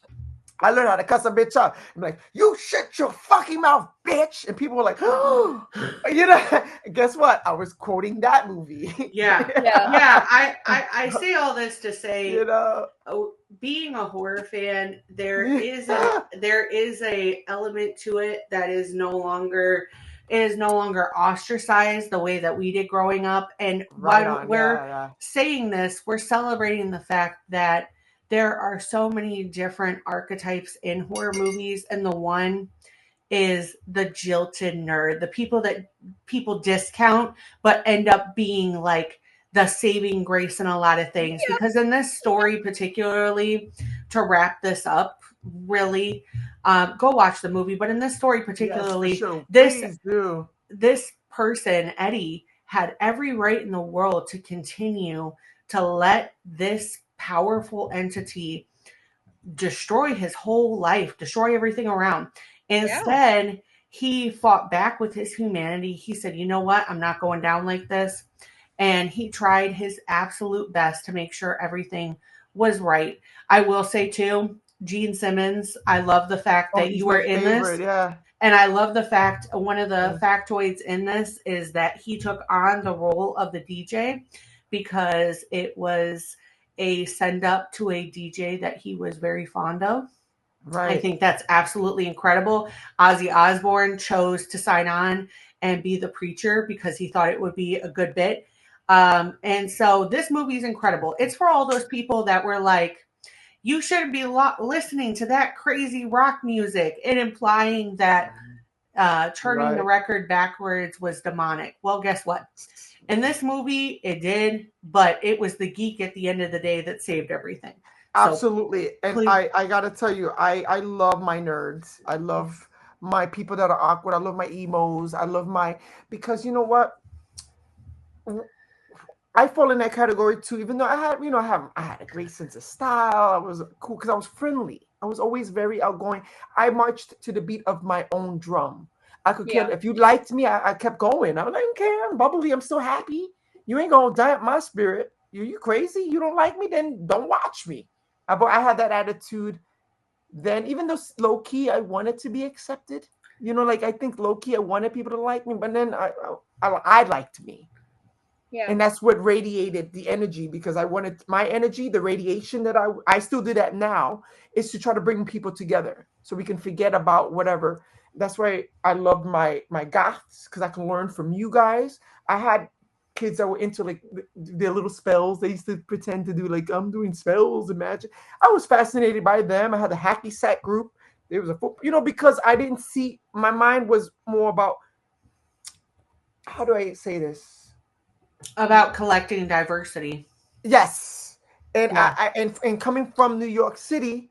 S3: I learned how to cuss a bitch out. I'm like, you shut your fucking mouth, bitch. And people were like, oh, you know, guess what? I was quoting that movie.
S1: Yeah. I say all this to say, you know, being a horror fan, there is a element to it that is no longer ostracized the way that we did growing up. And when we're saying this, we're celebrating the fact that there are so many different archetypes in horror movies, and the one is the jilted nerd, the people that people discount but end up being like the saving grace in a lot of things. Because in this story particularly, to wrap this up, really, go watch the movie, but in this story particularly, this person, Eddie, had every right in the world to continue to let this powerful entity destroy his whole life, destroy everything around. Instead, he fought back with his humanity. He said, you know what? I'm not going down like this. And he tried his absolute best to make sure everything was right. I will say too, Gene Simmons, I love the fact that you were in this. Yeah. And I love the fact, one of the factoids in this is that he took on the role of the DJ because it was a send up to a DJ that he was very fond of. Right. I think that's absolutely incredible. Ozzy Osbourne chose to sign on and be the preacher because he thought it would be a good bit. And so this movie is incredible. It's for all those people that were like, you shouldn't be listening to that crazy rock music, and implying that turning the record backwards was demonic. Well, guess what? In this movie, it did, but it was the geek at the end of the day that saved everything.
S3: Absolutely. And I got to tell you, I love my nerds. I love my people that are awkward. I love my emos. I love because you know what? I fall in that category too, even though I had a great sense of style. I was cool because I was friendly. I was always very outgoing. I marched to the beat of my own drum. I could care. If you liked me, I kept going. I don't care. I'm bubbly. I'm still happy. You ain't going to damp my spirit. You crazy? You don't like me? Then don't watch me. I had that attitude then, even though low key I wanted to be accepted. I think low key I wanted people to like me, but then I liked me. Yeah. And that's what radiated the energy, because I wanted my energy, the radiation that I still do that now, is to try to bring people together so we can forget about whatever. That's why I loved my goths, because I can learn from you guys. I had kids that were into like their little spells. They used to pretend to do like, I'm doing spells and magic. I was fascinated by them. I had the hacky sack group. There was because I didn't see, my mind was more about, how do I say this?
S1: About collecting diversity.
S3: Yes. And and coming from New York City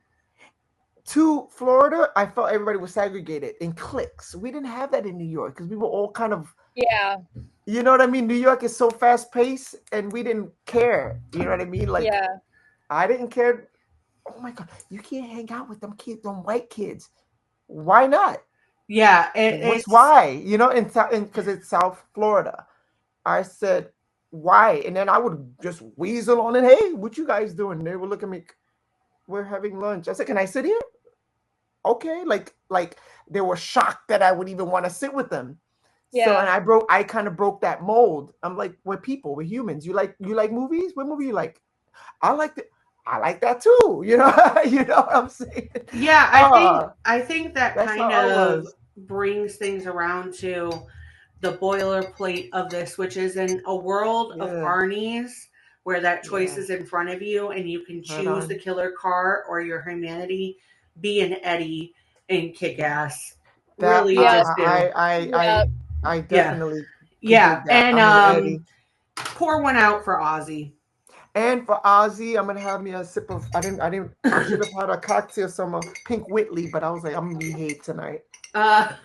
S3: to Florida, I felt everybody was segregated in cliques. We didn't have that in New York because we were all kind of, you know what I mean? New York is so fast paced and we didn't care. You know what I mean? Like, I didn't care. Oh my God, you can't hang out with them kids, them white kids. Why not?
S1: Yeah.
S3: Why? Because it's South Florida. I said, why? And then I would just weasel on it. Hey, what you guys doing? They would look at me. We're having lunch. I said, can I sit here? Okay. Like they were shocked that I would even want to sit with them. Yeah. So, and I kind of broke that mold. I'm like, we're people, we're humans. You like movies? What movie you like? I like that too. You know what I'm saying?
S1: Yeah. I think that kind of brings things around to the boilerplate of this, which is in a world of Barneys where that choice is in front of you and you can choose the killer car or your humanity. Be an Eddie and kick ass. Really just do.
S3: I definitely
S1: and pour one out for Ozzy.
S3: And for Ozzy, I'm gonna have me a sip of. I should have had a cocktail, some Pink Whitley, but I was like, I'm gonna be hate tonight.
S1: But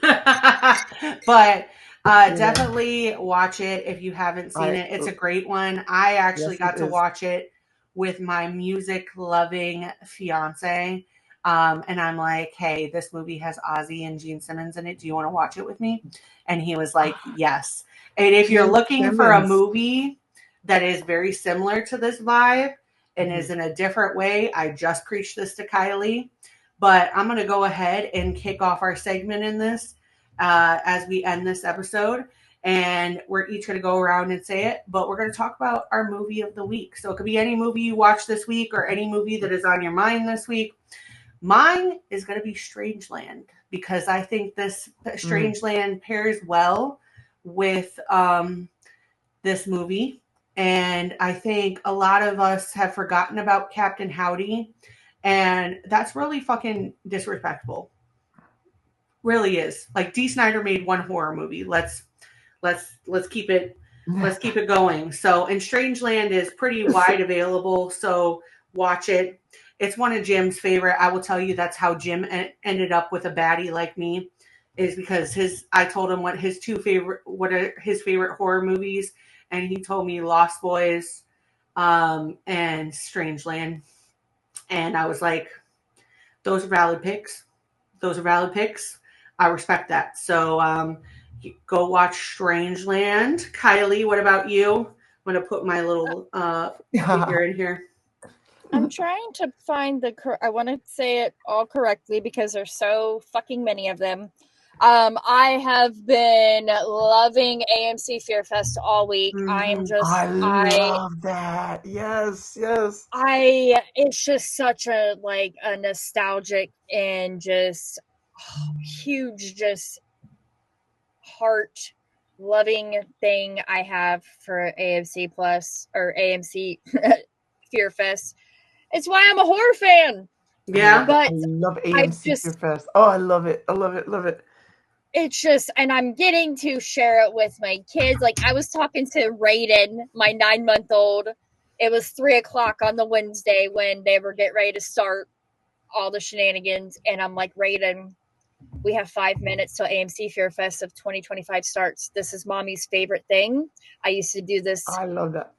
S1: definitely watch it if you haven't seen it. It's a great one. I actually got to watch it with my music loving fiance. And I'm like, hey, this movie has Ozzy and Gene Simmons in it. Do you want to watch it with me? And he was like, yes. And if you're looking for a movie that is very similar to this vibe and is in a different way, I just preached this to Kylee. But I'm going to go ahead and kick off our segment in this as we end this episode. And we're each going to go around and say it. But we're going to talk about our movie of the week. So it could be any movie you watched this week or any movie that is on your mind this week. Mine is going to be Strangeland, because I think this Strangeland pairs well with this movie. And I think a lot of us have forgotten about Captain Howdy. And that's really fucking disrespectful. Really is. Like, D. Snyder made one horror movie. Let's keep it going. So, and Strangeland is pretty wide available. So watch it. It's one of Jim's favorite. I will tell you that's how Jim ended up with a baddie like me, is because I told him what are his favorite horror movies, and he told me Lost Boys and Strangeland. And I was like, those are valid picks. I respect that. So go watch Strangeland. Kylee, what about you? I'm going to put my little figure in here.
S2: I'm trying to find I want to say it all correctly because there's so fucking many of them. I have been loving AMC Fear Fest all week. I
S3: love that. Yes.
S2: It's just such a nostalgic and just huge, just heart loving thing I have for AMC Plus or AMC Fear Fest. It's why I'm a horror fan.
S1: Yeah.
S2: But
S3: I love AMC Fear Fest. Oh, I love it. I love it. Love it.
S2: It's just, and I'm getting to share it with my kids. Like, I was talking to Raiden, my 9-month-old. It was 3:00 on the Wednesday when they were getting ready to start all the shenanigans. And I'm like, Raiden, we have 5 minutes till AMC Fear Fest of 2025 starts. This is mommy's favorite thing. I used to do this,
S3: I love that.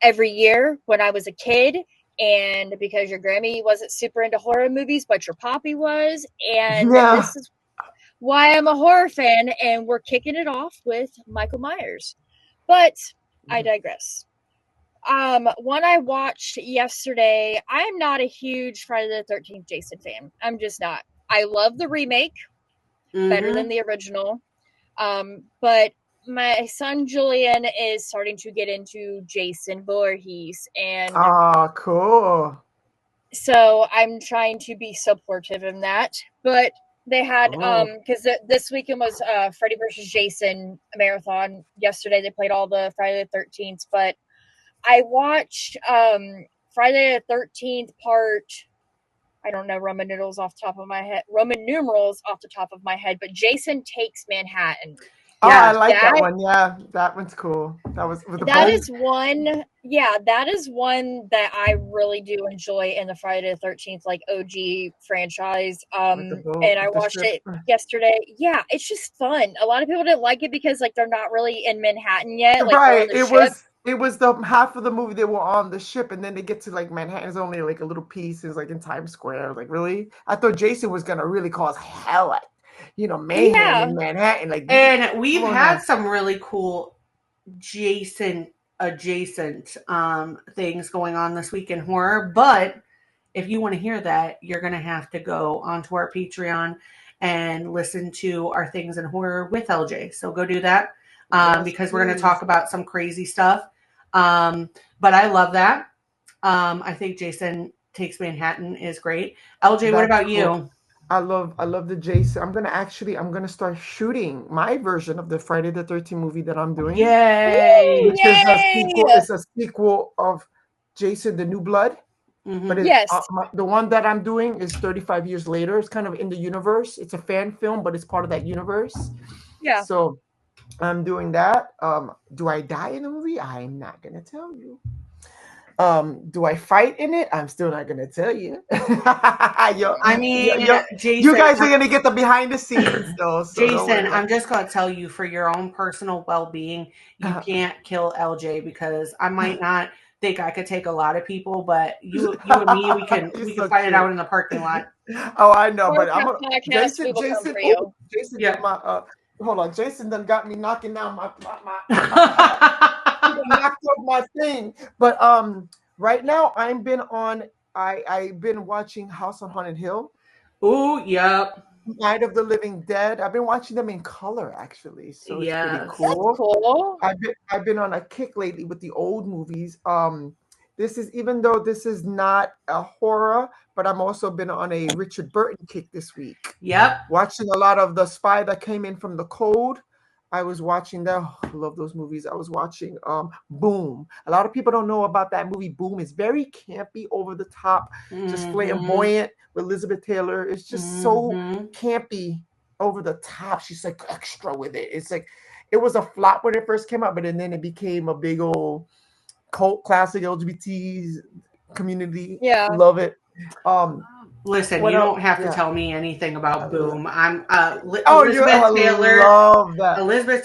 S2: Every year when I was a kid. And because your Grammy wasn't super into horror movies, but your Poppy was. And this is why I'm a horror fan. And we're kicking it off with Michael Myers. But I digress. One I watched yesterday, I'm not a huge Friday the 13th Jason fan. I'm just not. I love the remake better than the original. But my son Julian is starting to get into Jason Voorhees, and
S3: cool.
S2: So I'm trying to be supportive in that. But they had because this weekend was Freddy vs. Jason marathon. Yesterday they played all the Friday the 13th, but I watched Friday the 13th part. I don't know Roman numerals off the top of my head, but Jason Takes Manhattan.
S3: Yeah, I like that one. Yeah, that one's cool. That is
S2: one. Yeah, that is one that I really do enjoy in the Friday the 13th like OG franchise. And I watched it yesterday. Yeah, it's just fun. A lot of people didn't like it because like they're not really in Manhattan yet. Like,
S3: right. It was the half of the movie they were on the ship, and then they get to like Manhattan's only like a little piece is like in Times Square. Like, really? I thought Jason was gonna really cause hell, mayhem in Manhattan. Like,
S1: and we've had some really cool Jason adjacent things going on this week in horror. But if you want to hear that, you're gonna have to go onto our Patreon and listen to our Things in Horror with LJ. So go do that because we're gonna talk about some crazy stuff. But I love that. I think Jason Takes Manhattan is great. LJ, what about you?
S3: I love the Jason. I'm gonna start shooting my version of the Friday the 13th movie that I'm doing.
S1: Yay!
S3: Which is a sequel. It's a sequel of Jason: The New Blood. But the one that I'm doing is 35 years later. It's kind of in the universe. It's a fan film, but it's part of that universe.
S2: Yeah.
S3: So I'm doing that. Do I die in the movie? I'm not gonna tell you. Do I fight in it? I'm still not gonna tell you. Jason, you guys are gonna get the behind the scenes though. So
S1: Jason, I'm just gonna tell you, for your own personal well-being, you can't kill LJ because I might not think I could take a lot of people, but you and me, we can fight it out in the parking lot.
S3: Oh, I know, but I'm
S2: Jason.
S3: Jason, yeah. Hold on, Jason done got me knocking down my knocked up my thing. But right now I've been watching House on Haunted Hill.
S1: Oh, yep.
S3: Night of the Living Dead. I've been watching them in color actually. So it's pretty cool.
S2: That's cool.
S3: I've been on a kick lately with the old movies. Even though this is not a horror, but I'm also been on a Richard Burton kick this week.
S1: Yep.
S3: Watching a lot of The Spy That Came In From the Cold. I was watching that. Oh, I love those movies. I was watching Boom. A lot of people don't know about that movie. Boom. It's very campy, over the top, just flamboyant with Elizabeth Taylor. It's just so campy, over the top. She's like extra with it. It's like it was a flop when it first came out, but then it became a big old cult classic. LGBT community.
S2: Yeah.
S3: Love it.
S1: Listen, you don't have to tell me anything about Boom. I'm Elizabeth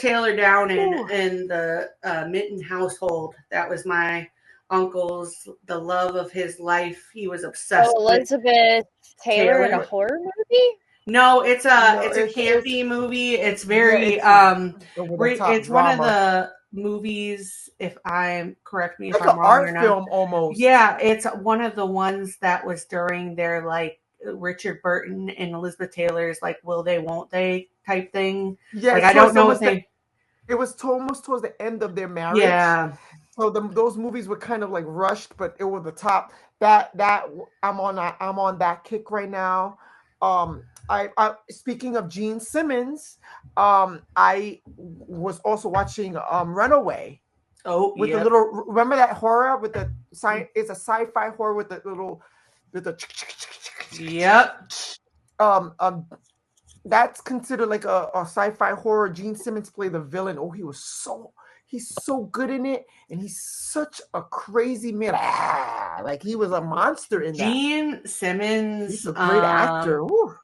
S1: Taylor down in the Mitten household. That was my uncle's, the love of his life. He was obsessed with
S2: Elizabeth Taylor in a horror movie?
S1: No, it's a campy movie. It's very it's one of the movies, if I'm correct me if
S3: like
S1: I'm
S3: an
S1: wrong
S3: art
S1: or not.
S3: film almost.
S1: Yeah, it's one of the ones that was during their like Richard Burton and Elizabeth Taylor's like will they won't they type thing.
S3: Yeah,
S1: like I don't know if they.
S3: It was almost towards the end of their marriage.
S1: Yeah.
S3: So those movies were kind of like rushed, but it was the top. That I'm on that kick right now. I speaking of Gene Simmons, I was also watching Runaway.
S1: Oh,
S3: with the little, remember that horror with the it's a sci-fi horror with the little, with the
S1: Yep.
S3: That's considered like a sci-fi horror. Gene Simmons played the villain. Oh, he's so good in it, and he's such a crazy man. Like he was a monster in that.
S1: Gene Simmons,
S3: he's a great actor. Woo.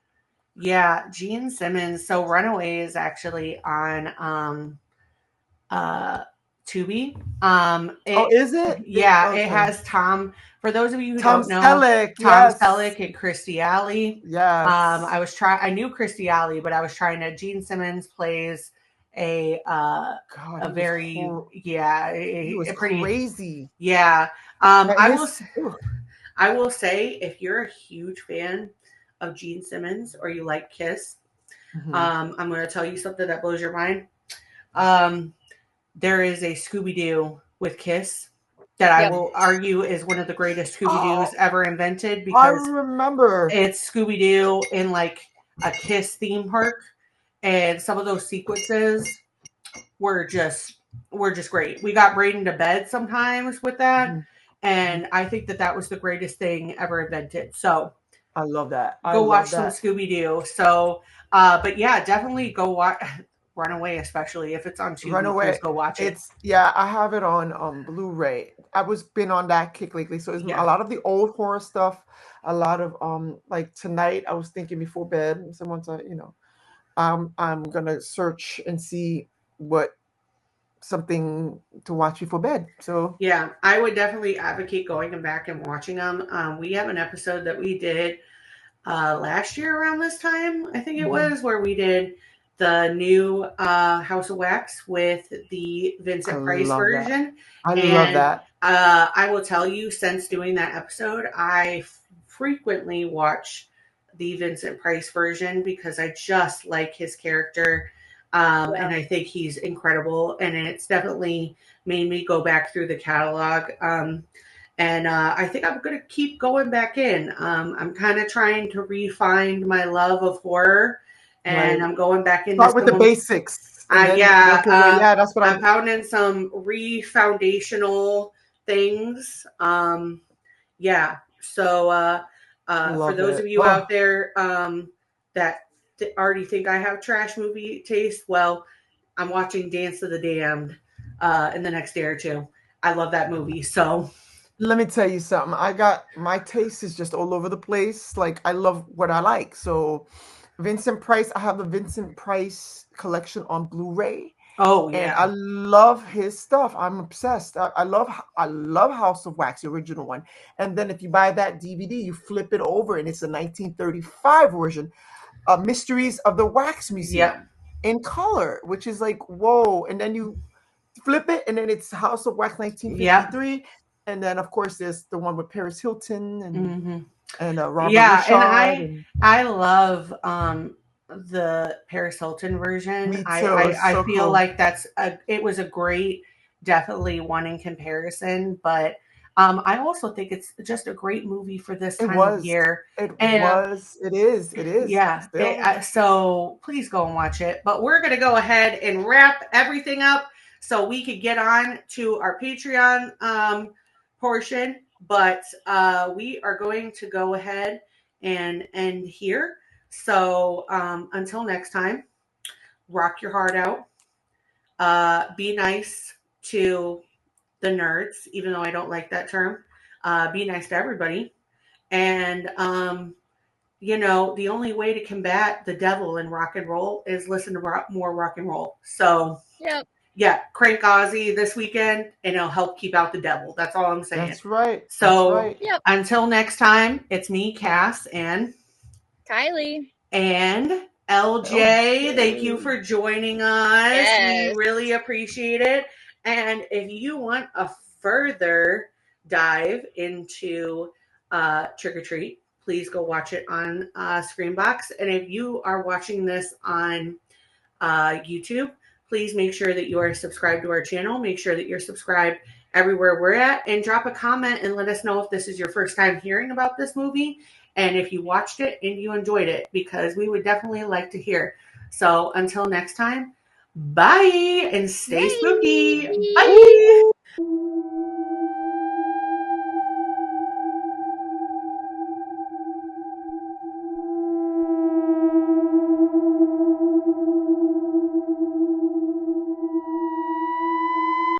S1: Yeah, Gene Simmons. So Runaway is actually on Tubi.
S3: Is it?
S1: Yeah, it has Tom. For those of you who don't know,
S3: Selleck,
S1: Tom Selleck and Kirstie Alley.
S3: Yes.
S1: I knew Kirstie Alley, but I was trying to. Gene Simmons plays a very
S3: he was
S1: pretty
S3: crazy.
S1: Yeah. I will say, if you're a huge fan of Gene Simmons or you like Kiss, I'm going to tell you something that blows your mind. There is a Scooby-Doo with Kiss that I will argue is one of the greatest Scooby-Doos ever invented, because
S3: I remember
S1: it's Scooby-Doo in like a Kiss theme park, and some of those sequences were just great. We got Braden to bed sometimes with that, and I think that was the greatest thing ever invented. So
S3: I love that.
S1: Go watch some Scooby-Doo. So, but yeah, definitely go watch Runaway, especially if it's on Tubi.
S3: Runaway,
S1: please go watch it.
S3: I have it on Blu-ray. I was been on that kick lately, so it's a lot of the old horror stuff. A lot of like tonight, I was thinking before bed, someone's I'm gonna search and see what something to watch before bed. So
S1: yeah, I would definitely advocate going back and watching them. We have an episode that we did last year around this time, I think it was, where we did the new House of Wax with the Vincent Price version.
S3: I love that.
S1: I will tell you, since doing that episode, I frequently watch the Vincent Price version because I just like his character. And I think he's incredible. And it's definitely made me go back through the catalog. And I think I'm going to keep going back in. I'm kind of trying to refine my love of horror. And I'm going back in.
S3: Start with the basics.
S1: That's what I'm pounding some re-foundational things. So for those of you out there that already think I have trash movie taste, well, I'm watching Dance of the Damned in the next day or two. I love that movie. So
S3: let me tell you something. My taste is just all over the place. Like, I love what I like. So Vincent Price, I have the Vincent Price collection on Blu-ray.
S1: Oh yeah,
S3: and I love his stuff. I'm obsessed. I love House of Wax, the original one. And then if you buy that DVD, you flip it over, and it's a 1935 version, Mysteries of the Wax Museum in color, which is like, whoa. And then you flip it, and then it's House of Wax 1953, and then of course there's the one with Paris Hilton and Robert Richard.
S1: I love the Paris Hilton version.
S3: Me too.
S1: I feel like it was a great, definitely one in comparison, but I also think it's just a great movie for this time of year.
S3: It is.
S1: Yeah. So please go and watch it. But we're going to go ahead and wrap everything up so we could get on to our Patreon portion. But we are going to go ahead and end here. So until next time, rock your heart out. Be nice to the nerds, even though I don't like that term. Be nice to everybody. And, the only way to combat the devil in rock and roll is listen to more rock and roll. So, crank Ozzy this weekend, and it'll help keep out the devil. That's all I'm saying.
S3: That's right.
S1: So, until next time, it's me, Cass, and
S2: Kylee.
S1: And LJ, thank you for joining us. Yes. We really appreciate it. And if you want a further dive into Trick or Treat, please go watch it on Screenbox. And if you are watching this on YouTube, please make sure that you are subscribed to our channel. Make sure that you're subscribed everywhere we're at, and drop a comment and let us know if this is your first time hearing about this movie. and if you watched it and you enjoyed it, because we would definitely like to hear. So until next time, bye and stay spooky. Bye.